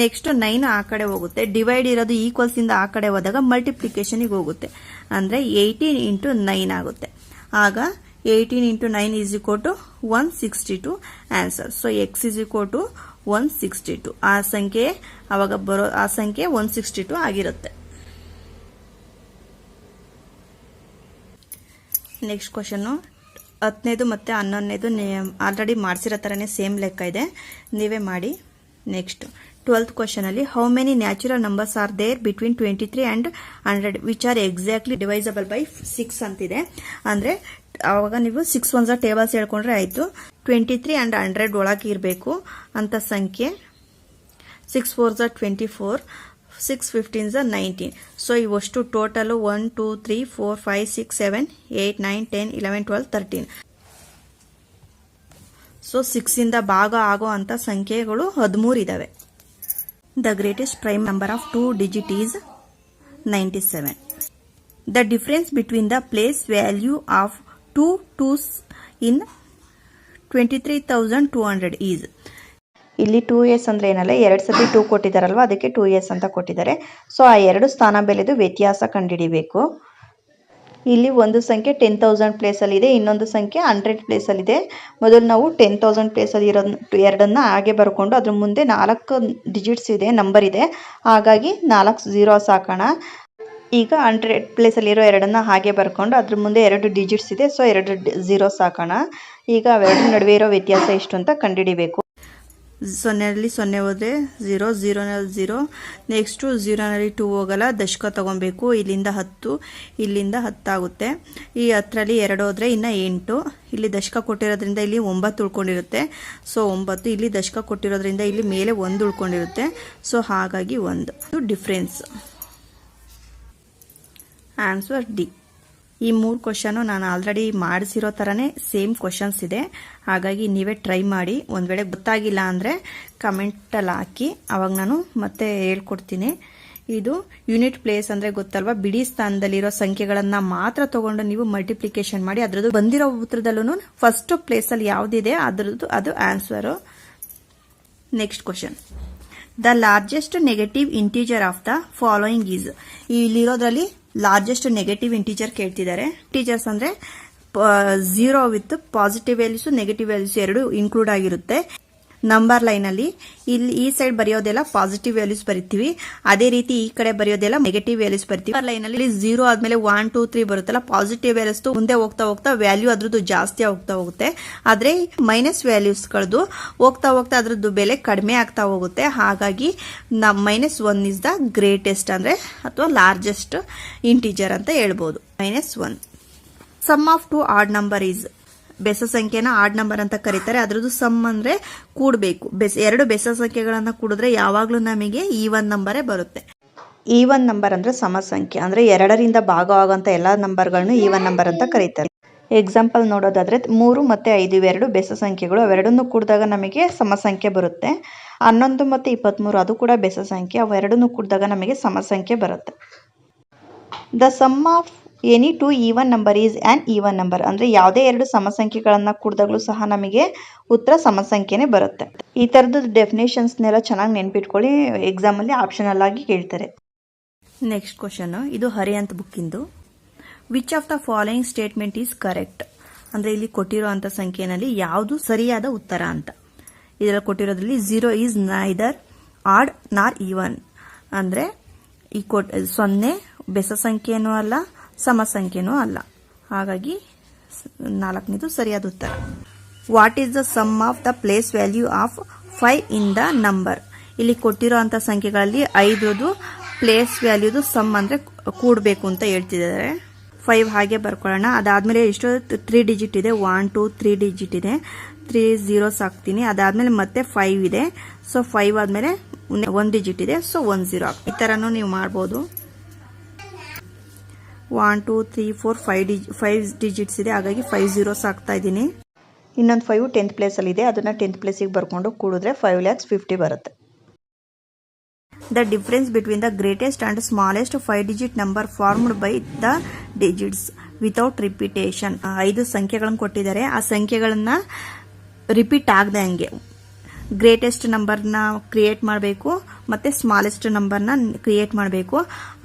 ನೆಕ್ಸ್ಟ್ 9 ಆ ಕಡೆ ಹೋಗುತ್ತೆ. ಡಿವೈಡ್ ಇರೋದು ಈಕ್ವಲ್ಸ್ ಇಂದ ಆ ಕಡೆ ಹೋದಾಗ ಮಲ್ಟಿಪ್ಲಿಕೇಶನ್ಗೆ ಹೋಗುತ್ತೆ. ಅಂದ್ರೆ 18 ಇಂಟು 9 ಆಗುತ್ತೆ. ಆಗ 18 into 9 is equal to 162 answer. So x is equal to 162. ಆ ಸಂಖ್ಯೆ ಅವಾಗ ಬರೋ ಆ ಸಂಖ್ಯೆ 162 ಆಗಿರುತ್ತೆ. ನೆಕ್ಸ್ಟ್ ಕ್ವಶನ್ 10ನೇದು ಮತ್ತೆ 11ನೇದು ಆಲ್ರೆಡಿ ಮಾಡಿಸಿರೋ ತರನೇ ಸೇಮ್ ಲೆಕ್ಕ ಇದೆ, ನೀವೇ ಮಾಡಿ. ನೆಕ್ಸ್ಟ್ 12th ಕ್ವಶನ್ ಅಲ್ಲಿ how many natural numbers are there between 23 and 100 which are exactly divisible by 6 ಅಂತಿದೆ. ಅಂದ್ರೆ ಅವಾಗ ನೀವು 6 1s ಟೇಬಲ್ಸ್ ಹೇಳ್ಕೊಂಡ್ರೆ ಆಯ್ತು. 23 ಅಂಡ್ 100 ಒಳಗೆ ಇರಬೇಕು ಅಂತ ಸಂಖ್ಯೆ. 6 4s 24, 6 15s 19. So ಇವಷ್ಟು total 1 2 3 4 5 6 7 8 9 10 11 12 13. So 6 ಇಂದ ಭಾಗ ಆಗೋ ಅಂತ ಸಂಖ್ಯೆಗಳು 13 ಇದಾವೆ. The greatest prime number of 2 digit is 97. The difference between the place value of 2 2s in 23,200 is. ಇಲ್ಲಿ 2s ಅಂದ್ರೆ ಏನಲ್ಲ, 2 ಸತಿ 2 ಕೊಟ್ಟಿದಾರಲ್ವಾ, ಅದಕ್ಕೆ 2s ಅಂತ ಕೊಟ್ಟಿದ್ದಾರೆ. ಸೊ ಆ 2 ಸ್ಥಾನ ಬೆಲೆದು ವ್ಯತ್ಯಾಸ ಕಂಡುಹಿಡಿಬೇಕು. ಇಲ್ಲಿ ಒಂದು ಸಂಖ್ಯೆ 10,000 ಪ್ಲೇಸಲ್ಲಿದೆ, ಇನ್ನೊಂದು ಸಂಖ್ಯೆ 100 ಪ್ಲೇಸಲ್ಲಿದೆ. ಮೊದಲು ನಾವು 10,000 ಪ್ಲೇಸಲ್ಲಿ ಇರೋ ಎರಡನ್ನ ಹಾಗೆ ಬರ್ಕೊಂಡು ಅದ್ರ ಮುಂದೆ 4 ಡಿಜಿಟ್ಸ್ ಇದೆ, ನಂಬರ್ ಇದೆ, ಹಾಗಾಗಿ 4 zeros ಹಾಕೋಣ. ಈಗ 100 ಪ್ಲೇಸಲ್ಲಿರೋ ಎರಡನ್ನ ಹಾಗೆ ಬರ್ಕೊಂಡು ಅದ್ರ ಮುಂದೆ 2 ಡಿಜಿಟ್ಸ್ ಇದೆ, ಸೊ 2 zeros ಹಾಕೋಣ. ಈಗ ಅವೆರಡರ ನಡುವೆ ಇರೋ ವ್ಯತ್ಯಾಸ ಎಷ್ಟು ಅಂತ ಕಂಡುಹಿಡಿಬೇಕು. 0ನಲ್ಲಿ 0 ಹೋದರೆ 0, 0ನಲ್ಲಿ 0, ನೆಕ್ಸ್ಟು 0ನಲ್ಲಿ 2 ಹೋಗಲ್ಲ, ದಶಕ ತಗೊಬೇಕು. ಇಲ್ಲಿಂದ 10, ಇಲ್ಲಿಂದ 10 ಆಗುತ್ತೆ. ಈ 10ರಲ್ಲಿ 2 ಹೋದರೆ ಇನ್ನು 8, ಇಲ್ಲಿ ದಶಕ ಕೊಟ್ಟಿರೋದ್ರಿಂದ ಇಲ್ಲಿ 9 ಉಳ್ಕೊಂಡಿರುತ್ತೆ, ಸೊ 9. ಇಲ್ಲಿ ದಶಕ ಕೊಟ್ಟಿರೋದ್ರಿಂದ ಇಲ್ಲಿ ಮೇಲೆ 1 ಉಳ್ಕೊಂಡಿರುತ್ತೆ, ಸೊ ಹಾಗಾಗಿ 1 ಡಿಫ್ರೆನ್ಸ್. Answer D. ಈ 3 ಕ್ವಶನು ನಾನು ಆಲ್ರೆಡಿ ಮಾಡಿಸಿರೋ ಥರನೇ ಸೇಮ್ ಕ್ವಶನ್ಸ್ ಇದೆ, ಹಾಗಾಗಿ ನೀವೇ ಟ್ರೈ ಮಾಡಿ. ಒಂದು ವೇಳೆ ಗೊತ್ತಾಗಿಲ್ಲ ಅಂದರೆ ಕಮೆಂಟಲ್ಲಿ ಹಾಕಿ, ಅವಾಗ ನಾನು ಮತ್ತೆ ಹೇಳ್ಕೊಡ್ತೀನಿ. ಇದು ಯೂನಿಟ್ ಪ್ಲೇಸ್ ಅಂದರೆ ಗೊತ್ತಲ್ವಾ, ಬಿಡಿ ಸ್ಥಾನದಲ್ಲಿರೋ ಸಂಖ್ಯೆಗಳನ್ನು ಮಾತ್ರ ತಗೊಂಡು ನೀವು ಮಲ್ಟಿಪ್ಲಿಕೇಶನ್ ಮಾಡಿ ಅದರದ್ದು ಬಂದಿರೋ ಉತ್ತರದಲ್ಲೂ ಫಸ್ಟ್ ಪ್ಲೇಸಲ್ಲಿ ಯಾವುದಿದೆ ಅದರದ್ದು ಅದು answer. Next question. The largest negative integer of the following is. ಇಲ್ಲಿರೋದ್ರಲ್ಲಿ ಲಾರ್ಜೆಸ್ಟ್ ನೆಗೆಟಿವ್ ಇಂಟೀಜರ್ ಕೇಳ್ತಿದ್ದಾರೆ. ಇಂಟೀಜರ್ಸ್ ಅಂದರೆ 0 with positive values negative values ಎರಡು ಇನ್ಕ್ಲೂಡ್ ಆಗಿರುತ್ತೆ. ನಂಬರ್ ಲೈನಲ್ಲಿ ಇಲ್ಲಿ ಈ ಸೈಡ್ ಬರೆಯೋದೆಲ್ಲ ಪಾಸಿಟಿವ್ ವ್ಯಾಲ್ಯೂಸ್ ಬರಿತೀವಿ, ಅದೇ ರೀತಿ ಈ ಕಡೆ ಬರೆಯೋದೆಲ್ಲ ನೆಗೆಟಿವ್ ವ್ಯಾಲ್ಯೂಸ್ ಬರಿತೀವಿ. ನಂಬರ್ ಲೈನಲ್ಲಿ 0 ಆದ್ಮೇಲೆ 1, 2, 3 ಬರುತ್ತಲ್ಲ, ಪಾಸಿಟಿವ್ ವ್ಯಾಲ್ಯೂಸ್ ಮುಂದೆ ಹೋಗ್ತಾ ಹೋಗ್ತಾ ವ್ಯಾಲ್ಯೂ ಅದ್ರದ್ದು ಜಾಸ್ತಿ ಆಗ್ತಾ ಹೋಗುತ್ತೆ. ಆದ್ರೆ ಮೈನಸ್ ವ್ಯಾಲ್ಯೂಸ್ಗಳದ್ದು ಹೋಗ್ತಾ ಹೋಗ್ತಾ ಅದ್ರದ್ದು ಬೆಲೆ ಕಡಿಮೆ ಆಗ್ತಾ ಹೋಗುತ್ತೆ. ಹಾಗಾಗಿ -1 ಇಸ್ ದ ಗ್ರೇಟೆಸ್ಟ್ ಅಂದ್ರೆ ಅಥವಾ ಲಾರ್ಜೆಸ್ಟ್ ಇಂಟೀಜರ್ ಅಂತ ಹೇಳ್ಬೋದು. -1. Sum of 2 odd number is. ಬೆಸ ಸಂಖ್ಯೆನ ಆಡ್ ನಂಬರ್ ಅಂತ ಕರೀತಾರೆ. ಅದ್ರದ್ದು ಸಮ್ ಅಂದ್ರೆ ಕೂಡಬೇಕು. ಎರಡು ಬೆಸ ಸಂಖ್ಯೆಗಳನ್ನ ಕೂಡಿದ್ರೆ ಯಾವಾಗ್ಲೂ ನಮಗೆ ಈವನ್ ನಂಬರೇ ಬರುತ್ತೆ. ಈವನ್ ನಂಬರ್ ಅಂದ್ರೆ ಸಮ ಸಂಖ್ಯೆ, ಅಂದ್ರೆ 2ರಿಂದ ಭಾಗವಾಗುವಂತ ಎಲ್ಲಾ ನಂಬರ್ಗಳನ್ನು ಈವನ್ ನಂಬರ್ ಅಂತ ಕರೀತಾರೆ. ಎಕ್ಸಾಂಪಲ್ ನೋಡೋದಾದ್ರೆ 3 ಮತ್ತೆ 5 ಇವೆರಡು ಬೆಸ ಸಂಖ್ಯೆಗಳು, ಅವೆರಡನ್ನು ಕೂಡಿದಾಗ ನಮಗೆ ಸಮ ಸಂಖ್ಯೆ ಬರುತ್ತೆ. 11 ಮತ್ತೆ 23 ಅದು ಕೂಡ ಬೆಸ ಸಂಖ್ಯೆ, ಅವೆರಡನ್ನು ಕೂಡಿದಾಗ ನಮಗೆ ಸಮ ಸಂಖ್ಯೆ ಬರುತ್ತೆ. The sum of any 2 even number is an even number. ಅಂದ್ರೆ ಯಾವುದೇ 2 ಸಮ ಸಂಖ್ಯೆಗಳನ್ನ ಕೂಡಿದಾಗಲೂ ಸಹ ನಮಗೆ ಉತ್ತರ ಸಮ ಸಂಖ್ಯೆನೇ ಬರುತ್ತೆ. ಈ ತರದ ಡೆಫಿನೇಷನ್ಸ್ನೆಲ್ಲ ಚೆನ್ನಾಗಿ ನೆನ್ಪಿಟ್ಕೊಳ್ಳಿ, ಎಕ್ಸಾಮ್ ಅಲ್ಲಿ ಆಪ್ಷನಲ್ ಆಗಿ ಕೇಳ್ತಾರೆ. Next question. ಇದು ಹರಿಯಂತ್ ಬುಕ್ಕಿಂದು. Which of the following statement is correct. ಅಂದ್ರೆ ಇಲ್ಲಿ ಕೊಟ್ಟಿರುವಂತ ಸಂಖ್ಯೆನಲ್ಲಿ ಯಾವುದು ಸರಿಯಾದ ಉತ್ತರ ಅಂತ. ಇದರಲ್ಲಿ ಕೊಟ್ಟಿರೋದ್ರಲ್ಲಿ 0 is neither odd nor even. ಅಂದ್ರೆ ಈ 0 ಬೆಸ ಸಂಖ್ಯೆನೂ ಅಲ್ಲ, ಸಮ ಸಂಖ್ಯೆನೂ ಅಲ್ಲ, ಹಾಗಾಗಿ 4ನೇದು ಸರಿಯಾದ ಉತ್ತರ. What is the sum of the place value of 5 in the number. ಇಲ್ಲಿ ಕೊಟ್ಟಿರುವಂತ ಸಂಖ್ಯೆಗಳಲ್ಲಿ 5ದು ಪ್ಲೇಸ್ ವ್ಯಾಲ್ಯೂದು ಸಮ್ ಅಂದ್ರೆ ಕೂಡಬೇಕು ಅಂತ ಹೇಳ್ತಿದ್ದಾರೆ. 5 ಹಾಗೆ ಬರ್ಕೊಳ್ಳೋಣ. ಅದಾದ್ಮೇಲೆ ಎಷ್ಟು 3 ಡಿಜಿಟ್ ಇದೆ, 1, 2, 3 ಡಿಜಿಟ್ ಇದೆ, 3 zeros ಹಾಕ್ತೀನಿ. ಅದಾದ್ಮೇಲೆ ಮತ್ತೆ 5 ಇದೆ, ಸೊ 5 ಆದ್ಮೇಲೆ 1 ಡಿಜಿಟ್ ಇದೆ, ಸೊ 1 0. ಈ ತರನು ನೀವು ಮಾಡಬಹುದು. 1, 2, 3, 4, 5 ಡಿಜಿಟ್ಸ್ ಇದೆ, ಹಾಗಾಗಿ 5 zeros ಹಾಕ್ತಾ ಇದ್ದೀನಿ. ಇನ್ನೊಂದು 5 10th ಪ್ಲೇಸ್ ಅಲ್ಲಿ ಇದೆ, ಅದನ್ನ 10th ಪ್ಲೇಸಿಗೆ ಬರ್ಕೊಂಡು ಕೂಡಿದ್ರೆ 5,50,000 ಬರುತ್ತೆ. The difference between the greatest and smallest 5-digit number formed by the digits without repetition. 5 ಸಂಖ್ಯೆಗಳನ್ನು ಕೊಟ್ಟಿದ್ದಾರೆ, ಆ ಸಂಖ್ಯೆಗಳನ್ನ ರಿಪೀಟ್ ಆಗದೆ ಹಂಗೆ ಗ್ರೇಟೆಸ್ಟ್ ನಂಬರ್ನ ಕ್ರಿಯೇಟ್ ಮಾಡಬೇಕು ಮತ್ತೆ ಸ್ಮಾಲೆಸ್ಟ್ ನಂಬರ್ನ ಕ್ರಿಯೇಟ್ ಮಾಡಬೇಕು.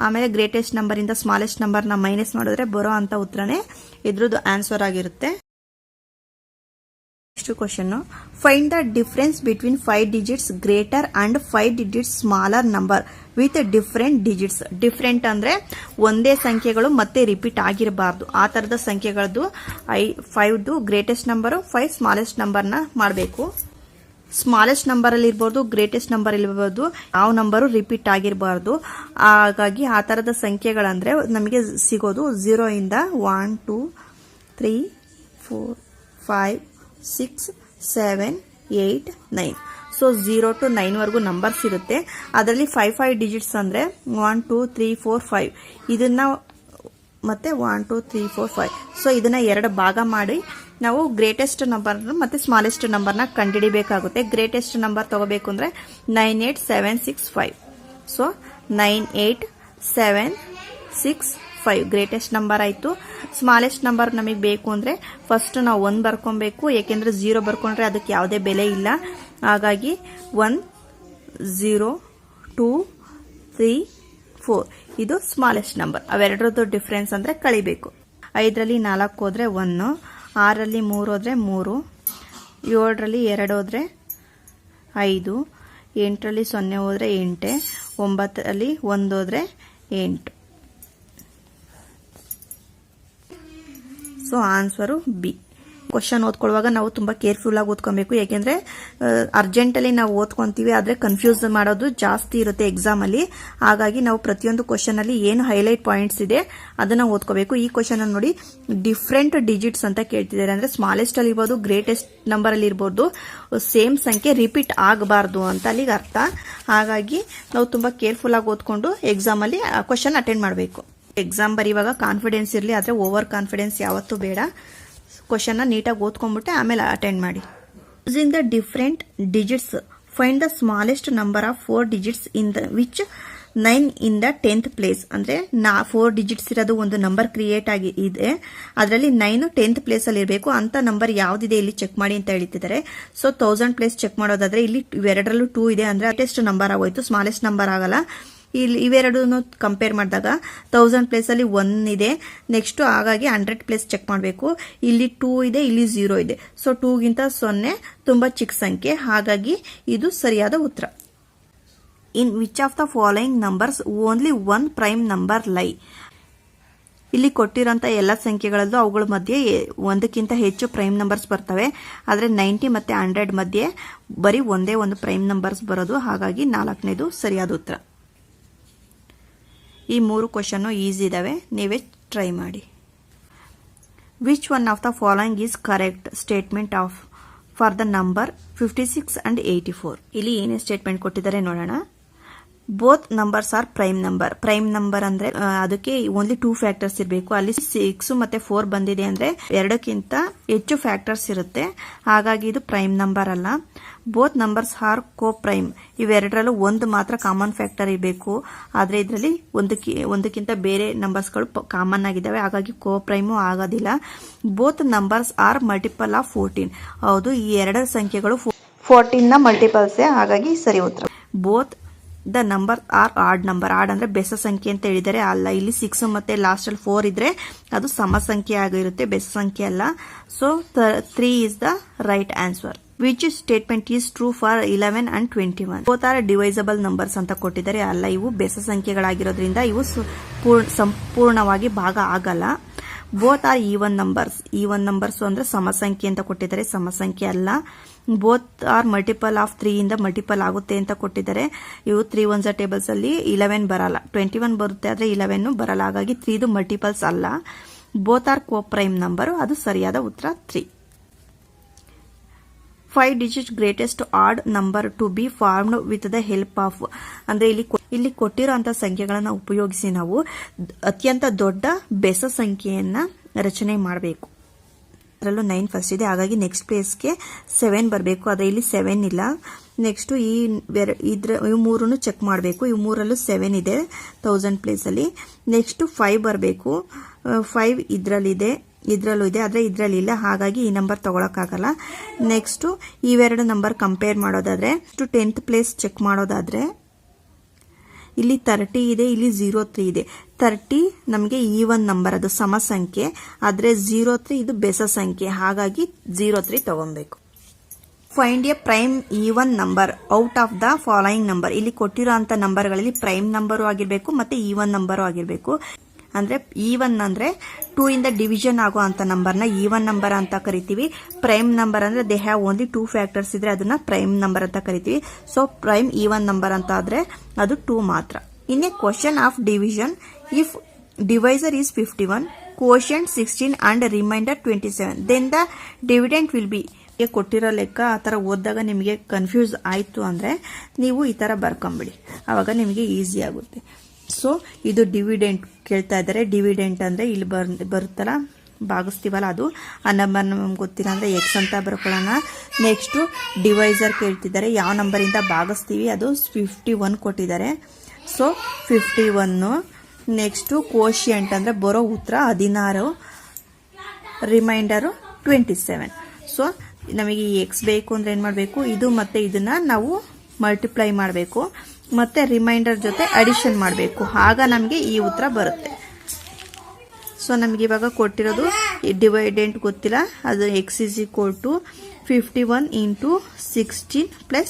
ಆಮೇಲೆ ಗ್ರೇಟೆಸ್ಟ್ ನಂಬರ್ ಇಂದ ಸ್ಮಾಲೆಸ್ಟ್ ನಂಬರ್ನ ಮೈನಸ್ ಮಾಡಿದ್ರೆ ಬರೋ ಅಂತ ಉತ್ತರನೇ ಇದ್ರದ್ದು ಆನ್ಸರ್ ಆಗಿರುತ್ತೆ. Next question. Find the difference between 5 digits greater and 5 digits smaller number with different digits. Different ಅಂದ್ರೆ ಒಂದೇ ಸಂಖ್ಯೆಗಳು ಮತ್ತೆ ರಿಪೀಟ್ ಆಗಿರಬಾರ್ದು, ಆ ತರದ ಸಂಖ್ಯೆಗಳದ್ದು 5 ಗ್ರೇಟೆಸ್ಟ್ ನಂಬರ್, 5 ಸ್ಮಾಲೆಸ್ಟ್ ನಂಬರ್ನ ಮಾಡಬೇಕು. ಸ್ಮಾಲೆಸ್ಟ್ ನಂಬರ್ ಅಲ್ಲಿ ಇರಬಹುದು, ಗ್ರೇಟೆಸ್ಟ್ ನಂಬರ್ ಇರಬಹುದು, ಯಾವ ನಂಬರು ರಿಪೀಟ್ ಆಗಿರಬಾರ್ದು. ಹಾಗಾಗಿ ಆ ತರದ ಸಂಖ್ಯೆಗಳಂದ್ರೆ ನಮಗೆ ಸಿಗೋದು 0 ಇಂದ 1, 2, 3, 4, 5, 6, 7, 8, 9. ಸೊ 0 to 9 ವರೆಗೂ ನಂಬರ್ಸ್ ಇರುತ್ತೆ. ಅದರಲ್ಲಿ 5 ಡಿಜಿಟ್ಸ್ ಅಂದ್ರೆ 1, 2, 3, 4, 5. ಇದನ್ನ ಮತ್ತೆ 1, 2, 3, 4, 5. ಸೊ ಇದನ್ನ 2 ಭಾಗ ಮಾಡಿ ನಾವು ಗ್ರೇಟೆಸ್ಟ್ ನಂಬರ್ ಮತ್ತೆ ಸ್ಮಾಲೆಸ್ಟ್ ನಂಬರ್ನ ಕಂಡುಹಿಡಿಬೇಕಾಗುತ್ತೆ. ಗ್ರೇಟೆಸ್ಟ್ ನಂಬರ್ ತಗೋಬೇಕು ಅಂದ್ರೆ 9, 8, 7, 6, 5. ಸೊ 9, 8, 7, 6, 5 ಗ್ರೇಟೆಸ್ಟ್ ನಂಬರ್ ಆಯ್ತು. ಸ್ಮಾಲೆಸ್ಟ್ ನಂಬರ್ ನಮಗೆ ಬೇಕು ಅಂದ್ರೆ ಫಸ್ಟ್ ನಾವು 1 ಬರ್ಕೊಬೇಕು, ಯಾಕೆಂದ್ರೆ 0 ಬರ್ಕೊಂಡ್ರೆ ಅದಕ್ಕೆ ಯಾವುದೇ ಬೆಲೆ ಇಲ್ಲ. ಹಾಗಾಗಿ 1, 0, 2, 3, 4 ಇದು ಸ್ಮಾಲೆಸ್ಟ್ ನಂಬರ್. ಅವೆರಡರದ್ದು ಡಿಫರೆನ್ಸ್ ಅಂದ್ರೆ ಕಳಿಬೇಕು. 5ರಲ್ಲಿ 4 ಹೋದರೆ 1, 6ರಲ್ಲಿ 3 ಹೋದರೆ 3, 7ರಲ್ಲಿ 2 ಹೋದರೆ 5, 8ರಲ್ಲಿ 0 ಹೋದರೆ 8, 9ರಲ್ಲಿ 1 ಹೋದರೆ 8. So answer B. ಕ್ವಶನ್ ಓದ್ಕೊಳ್ಳುವಾಗ ನಾವು ತುಂಬ ಕೇರ್ಫುಲ್ ಆಗಿ ಓದ್ಕೊಬೇಕು. ಯಾಕೆಂದ್ರೆ ಅರ್ಜೆಂಟಲ್ಲಿ ನಾವು ಓದ್ಕೊಂತೀವಿ, ಆದರೆ ಕನ್ಫ್ಯೂಸ್ ಮಾಡೋದು ಜಾಸ್ತಿ ಇರುತ್ತೆ ಎಕ್ಸಾಮಲ್ಲಿ. ಹಾಗಾಗಿ ನಾವು ಪ್ರತಿಯೊಂದು ಕ್ವಶನ್ ಅಲ್ಲಿ ಏನು ಹೈಲೈಟ್ ಪಾಯಿಂಟ್ಸ್ ಇದೆ ಅದನ್ನ ಓದ್ಕೋಬೇಕು. ಈ ಕ್ವಶನ್ ಅನ್ನು ನೋಡಿ, ಡಿಫ್ರೆಂಟ್ ಡಿಜಿಟ್ಸ್ ಅಂತ ಕೇಳ್ತಿದ್ದಾರೆ. ಅಂದ್ರೆ ಸ್ಮಾಲೆಸ್ಟ್ ಅಲ್ಲಿ ಇರ್ಬೋದು, ಗ್ರೇಟೆಸ್ಟ್ ನಂಬರ್ ಅಲ್ಲಿ ಇರ್ಬೋದು, ಸೇಮ್ ಸಂಖ್ಯೆ ರಿಪೀಟ್ ಆಗಬಾರ್ದು ಅಂತ ಅಲ್ಲಿಗೆ ಅರ್ಥ. ಹಾಗಾಗಿ ನಾವು ತುಂಬಾ ಕೇರ್ಫುಲ್ ಆಗಿ ಓದ್ಕೊಂಡು ಎಕ್ಸಾಮ್ ಅಲ್ಲಿ ಕ್ವಶನ್ ಅಟೆಂಡ್ ಮಾಡಬೇಕು. ಎಕ್ಸಾಮ್ ಬರೆಯುವಾಗ ಕಾನ್ಫಿಡೆನ್ಸ್ ಇರಲಿ, ಆದರೆ ಓವರ್ ಕಾನ್ಫಿಡೆನ್ಸ್ ಯಾವತ್ತೂ ಬೇಡ. ಕ್ವಶನ್ ನೀಟಾಗಿ ಓದ್ಕೊಂಡ್ಬಿಟ್ಟೆ ಆಮೇಲೆ ಅಟೆಂಡ್ ಮಾಡಿ. Using the different digits find the smallest number of 4 digits in the which 9 in the 10th place. ಅಂದ್ರೆ 4 ಡಿಜಿಟ್ಸ್ ಇರೋದು ಒಂದು ನಂಬರ್ ಕ್ರಿಯೇಟ್ ಆಗಿ ಇದೆ, ಅದರಲ್ಲಿ 9 10th ಪ್ಲೇಸ್ ಅಲ್ಲಿ ಇರಬೇಕು ಅಂತ ನಂಬರ್ ಯಾವ್ದಿದೆ ಇಲ್ಲಿ ಚೆಕ್ ಮಾಡಿ ಅಂತ ಹೇಳ್ತಿದ್ದಾರೆ. ಸೊ 1000 ಪ್ಲೇಸ್ ಚೆಕ್ ಮಾಡೋದಾದ್ರೆ ಇಲ್ಲಿ ಇವೆರಡರಲ್ಲೂ 2 ಇದೆ, ಅಂದ್ರೆ ಲೇಟೆಸ್ಟ್ ನಂಬರ್ ಆಗೋಯ್ತು, ಸ್ಮಾಲೆಸ್ಟ್ ನಂಬರ್ ಆಗಲ್ಲ. ಇಲ್ಲಿ ಇವೆರಡನ್ನು ಕಂಪೇರ್ ಮಾಡಿದಾಗ 1000 ಪ್ಲೇಸ್ ಅಲ್ಲಿ 1 ಇದೆ. ನೆಕ್ಸ್ಟ್ ಹಾಗಾಗಿ 100 ಪ್ಲೇಸ್ ಚೆಕ್ ಮಾಡಬೇಕು. ಇಲ್ಲಿ 2 ಇದೆ, ಇಲ್ಲಿ 0 ಇದೆ. ಸೊ 2 ಗಿಂತ 0 ತುಂಬಾ ಚಿಕ್ಕ ಸಂಖ್ಯೆ, ಹಾಗಾಗಿ ಇದು ಸರಿಯಾದ ಉತ್ತರ. In which of the following numbers only 1 prime number ಲೈ. ಇಲ್ಲಿ ಕೊಟ್ಟಿರೋಂಥ ಎಲ್ಲ ಸಂಖ್ಯೆಗಳಲ್ಲೂ ಅವುಗಳ ಮಧ್ಯೆ ಒಂದಕ್ಕಿಂತ ಹೆಚ್ಚು ಪ್ರೈಮ್ ನಂಬರ್ಸ್ ಬರ್ತವೆ. ಆದರೆ 90 ಮತ್ತೆ 100 ಮಧ್ಯೆ ಬರೀ ಒಂದೇ ಒಂದು ಪ್ರೈಮ್ ನಂಬರ್ಸ್ ಬರೋದು, ಹಾಗಾಗಿ 4ನೇದು ಸರಿಯಾದ ಉತ್ತರ. ಈ 3 ಕ್ವಶನ್ ಈಸಿ ಇದಾವೆ, ನೀವೇ ಟ್ರೈ ಮಾಡಿ. Which one of the following is correct statement of for the number 56 and 84. ಇಲ್ಲಿ ಏನೇ ಸ್ಟೇಟ್ಮೆಂಟ್ ಕೊಟ್ಟಿದ್ದಾರೆ ನೋಡೋಣ. Both numbers R prime number. Prime number ಅಂದ್ರೆ ಅದಕ್ಕೆ ಓನ್ಲಿ 2 ಫ್ಯಾಕ್ಟರ್ಸ್ ಇರಬೇಕು. ಅಲ್ಲಿ 6 ಮತ್ತೆ 4 ಬಂದಿದೆ ಅಂದ್ರೆ 2ಕ್ಕಿಂತ ಹೆಚ್ಚು ಫ್ಯಾಕ್ಟರ್ಸ್ ಇರುತ್ತೆ, ಹಾಗಾಗಿ ಇದು ಪ್ರೈಮ್ ನಂಬರ್ ಅಲ್ಲ. Both numbers are coprime. ಇವೆರಡರಲ್ಲೂ ಒಂದು ಮಾತ್ರ ಕಾಮನ್ ಫ್ಯಾಕ್ಟರ್ ಇರಬೇಕು, ಆದ್ರೆ ಇದರಲ್ಲಿ ಒಂದಕ್ಕಿಂತ ಬೇರೆ ನಂಬರ್ಸ್ಗಳು ಕಾಮನ್ ಆಗಿದ್ದಾವೆ, ಹಾಗಾಗಿ ಕೋ ಪ್ರೈಮು ಆಗೋದಿಲ್ಲ. Both numbers are multiple of 14. ಹೌದು, ಈ ಎರಡು ಸಂಖ್ಯೆಗಳು 14 ನ ಮಲ್ಟಿಪಲ್ಸೇ, ಹಾಗಾಗಿ ಸರಿ ಉತ್ತರ. Both the number are odd number. Odd ಅಂದ್ರೆ ಬೆಸ ಸಂಖ್ಯೆ ಅಂತ ಹೇಳಿದರೆ ಅಲ್ಲ. ಇಲ್ಲಿ 6 ಮತ್ತೆ ಲಾಸ್ಟ್ ಅಲ್ಲಿ 4 ಇದ್ರೆ ಅದು ಸಮ ಸಂಖ್ಯೆ ಆಗಿರುತ್ತೆ, ಬೆಸ ಸಂಖ್ಯೆ ಅಲ್ಲ. So 3 is the right answer. Which statement is true for 11 and 21. Both are divisible numbers ಅಂತ ಕೊಟ್ಟಿದ್ದಾರೆ. ಅಲ್ಲ, ಇವು ಬೆಸ ಸಂಖ್ಯೆಗಳಾಗಿರೋದ್ರಿಂದ ಇವು ಸಂಪೂರ್ಣವಾಗಿ ಭಾಗ ಆಗಲ್ಲ. Both are even numbers. Even numbers ಅಂದ್ರೆ ಸಮಸಂಖ್ಯೆ ಅಂತ ಕೊಟ್ಟಿದ್ದಾರೆ, ಸಮಸಂಖ್ಯೆ ಅಲ್ಲ. ಬೋತ್ ಆರ್ ಮಲ್ಟಿಪಲ್ ಆಫ್ 3 ಇಂದ ಮಲ್ಟಿಪಲ್ ಆಗುತ್ತೆ ಅಂತ ಕೊಟ್ಟಿದ್ದಾರೆ. ಇವು 3 ones ಟೇಬಲ್ಸ್ ಅಲ್ಲಿ 11 ಬರಲ್ಲ, 21 ಬರುತ್ತೆ, ಆದ್ರೆ 11 ಬರಲ್ಲ, ಹಾಗಾಗಿ 3 ಮಲ್ಟಿಪಲ್ಸ್ ಅಲ್ಲ. Both are coprime number, ಅದು ಸರಿಯಾದ ಉತ್ತರ 3. 5 digit greatest odd number to be formed with the help of. ಅಂದ್ರೆ ಇಲ್ಲಿ ಕೊಟ್ಟಿರುವಂತ ಸಂಖ್ಯೆಗಳನ್ನ ಉಪಯೋಗಿಸಿ ನಾವು ಅತ್ಯಂತ ದೊಡ್ಡ ಬೆಸ ಸಂಖ್ಯೆಯನ್ನ ರಚನೆ ಮಾಡಬೇಕು. ಅದರಲ್ಲೂ 9 ಫಸ್ಟ್ ಇದೆ, ಹಾಗಾಗಿ ನೆಕ್ಸ್ಟ್ ಪ್ಲೇಸ್ಗೆ 7 ಬರಬೇಕು. ಅದೇ ಇಲ್ಲಿ 7 ಇಲ್ಲ. ನೆಕ್ಸ್ಟ್ ಇವು 3 ಚೆಕ್ ಮಾಡಬೇಕು. ಇವು 3ರಲ್ಲೂ 7 ಇದೆ 1000 ಪ್ಲೇಸ್ ಅಲ್ಲಿ. ನೆಕ್ಸ್ಟ್ 5 ಬರಬೇಕು. 5 ಇದ್ರಲ್ಲಿದೆ, ಇದ್ರಲ್ಲೂ ಇದೆ, ಆದ್ರೆ ಇದ್ರಲ್ಲಿ ಇಲ್ಲ, ಹಾಗಾಗಿ ಈ ನಂಬರ್ ತಗೊಳಕ್ಕಾಗಲ್ಲ. ನೆಕ್ಸ್ಟ್ ಇವೆರಡು ನಂಬರ್ ಕಂಪೇರ್ ಮಾಡೋದಾದ್ರೆ 10th ಪ್ಲೇಸ್ ಚೆಕ್ ಮಾಡೋದಾದ್ರೆ ಇಲ್ಲಿ 30 ಇದೆ, ಇಲ್ಲಿ 03 ಇದೆ. 30 ನಮಗೆ ಈವನ್ ನಂಬರ್, ಅದು ಸಮ ಸಂಖ್ಯೆ, ಆದ್ರೆ 03 ಇದು ಬೆಸ ಸಂಖ್ಯೆ, ಹಾಗಾಗಿ 03 ತಗೊಬೇಕು. Find A prime even number out of the following number. ಇಲ್ಲಿ ಕೊಟ್ಟಿರುವಂತ ನಂಬರ್ಗಳಲ್ಲಿ ಪ್ರೈಮ್ ನಂಬರು ಆಗಿರ್ಬೇಕು ಮತ್ತೆ ಈವನ್ ನಂಬರು ಆಗಿರ್ಬೇಕು. ಅಂದ್ರೆ ಈವನ್ ಅಂದ್ರೆ 2 ಇಂದ ಡಿವಿಷನ್ ಆಗುವಂತ ನಂಬರ್ನ ಈವನ್ ನಂಬರ್ ಅಂತ ಕರಿತೀವಿ. ಪ್ರೈಮ್ ನಂಬರ್ ಅಂದ್ರೆ ದೇ ಹ್ಯಾವ್ ಓನ್ಲಿ 2 ಫ್ಯಾಕ್ಟರ್ಸ್ ಇದ್ರೆ ಅದನ್ನ ಪ್ರೈಮ್ ನಂಬರ್ ಅಂತ ಕರಿತೀವಿ. ಸೊ ಪ್ರೈಮ್ ಈವನ್ ನಂಬರ್ ಅಂತ ಆದ್ರೆ ಅದು 2 ಮಾತ್ರ. In a question of division, if divisor is 51, quotient 16 and remainder 27, then the dividend will be. ಕೊಟ್ಟಿರೋ ಲೆಕ್ಕ ಆ ತರ ಓದಿದಾಗ ನಿಮಗೆ ಕನ್ಫ್ಯೂಸ್ ಆಯ್ತು ಅಂದ್ರೆ ನೀವು ಈ ತರ ಬರ್ಕೊಂಬಿಡಿ, ಅವಾಗ ನಿಮಗೆ ಈಸಿ ಆಗುತ್ತೆ. ಸೊ ಇದು ಡಿವಿಡೆಂಟ್ ಕೇಳ್ತಾ ಇದ್ದಾರೆ. ಡಿವಿಡೆಂಟ್ ಅಂದ್ರೆ ಇಲ್ಲಿ ಬರುತ್ತಲ್ಲ, ಭಾಗಿಸ್ತೀವಲ್ಲ ಅದು. ಆ ನಂಬರ್ ನಮ್ಗೆ ಗೊತ್ತಿಲ್ಲ ಅಂದ್ರೆ ಎಕ್ಸ್ ಅಂತ ಬರ್ಕೊಳ್ಳೋಣ. ನೆಕ್ಸ್ಟ್ ಡಿವೈಸರ್ ಕೇಳ್ತಿದ್ದಾರೆ, ಯಾವ ನಂಬರ್ ಇಂದ ಭಾಗಿಸ್ತೀವಿ, ಅದು 51 ಕೊಟ್ಟಿದ್ದಾರೆ. ಸೊ 51. ನೆಕ್ಸ್ಟ್ ಕೋಶಿಯಂಟ್ ಅಂದ್ರೆ ಬರೋ ಉತ್ತರ 16, ರಿಮೈಂಡರ್ 27. ಸೊ ನಮಗೆ ಈ ಎಕ್ಸ್ ಬೇಕು ಅಂದ್ರೆ ಏನ್ ಮಾಡಬೇಕು, ಇದು ಮತ್ತೆ ಇದನ್ನ ನಾವು ಮಲ್ಟಿಪ್ಲೈ ಮಾಡಬೇಕು, ಮತ್ತೆ ರಿಮೈಂಡರ್ ಜೊತೆ ಅಡಿಷನ್ ಮಾಡಬೇಕು, ಆಗ ನಮಗೆ ಈ ಉತ್ತರ ಬರುತ್ತೆ. ಸೊ ನಮಗೆ ಇವಾಗ ಕೊಟ್ಟಿರೋದು ಡಿವೈಡೆಂಟ್ ಗೊತ್ತಿಲ್ಲ, ಅದು x is equal to 51 into 16 plus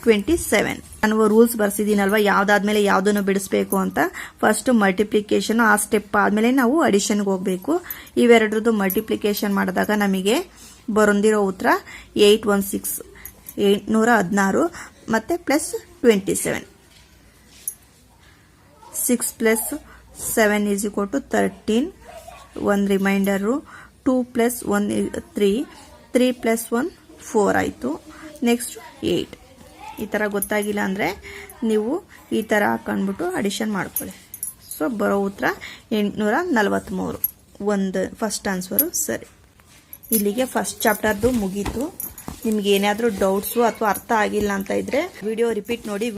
27. ನಾನು ರೂಲ್ಸ್ ಬರ್ಸಿದ್ದೀನಲ್ವಾ, ಯಾವ್ದಾದ್ಮೇಲೆ ಯಾವುದನ್ನು ಬಿಡಿಸ್ಬೇಕು ಅಂತ. ಫಸ್ಟ್ ಮಲ್ಟಿಪ್ಲಿಕೇಶನ್, ಆ ಸ್ಟೆಪ್ ಆದಮೇಲೆ ನಾವು ಅಡಿಷನ್ಗೆ ಹೋಗಬೇಕು. ಇವೆರಡರದ್ದು ಮಲ್ಟಿಪ್ಲಿಕೇಶನ್ ಮಾಡಿದಾಗ ನಮಗೆ ಬರೋದಿರೋ ಉತ್ತರ 816 ಮತ್ತೆ plus 27. 6 plus 7 is equal to 13. 1 reminder. 2 plus 1 is 3. 3 plus 1 4 ಆಯಿತು. ನೆಕ್ಸ್ಟ್ 8. ಈ ಥರ ಗೊತ್ತಾಗಿಲ್ಲ ಅಂದರೆ ನೀವು ಈ ಥರ ಹಾಕೊಂಡ್ಬಿಟ್ಟು ಅಡಿಷನ್ ಮಾಡ್ಕೊಳ್ಳಿ. ಸೊ ಬರೋ ಉತ್ತರ 843. ಒಂದು ಫಸ್ಟ್ ಆನ್ಸರು ಸರಿ. ಇಲ್ಲಿಗೆ ಫಸ್ಟ್ ಚಾಪ್ಟರ್ದು ಮುಗೀತು. ನಿಮ್ಗೆ ಏನಾದರೂ ಡೌಟ್ಸು ಅಥವಾ ಅರ್ಥ ಆಗಿಲ್ಲ ಅಂತ ಇದ್ದರೆ ವಿಡಿಯೋ ರಿಪೀಟ್ ನೋಡಿ.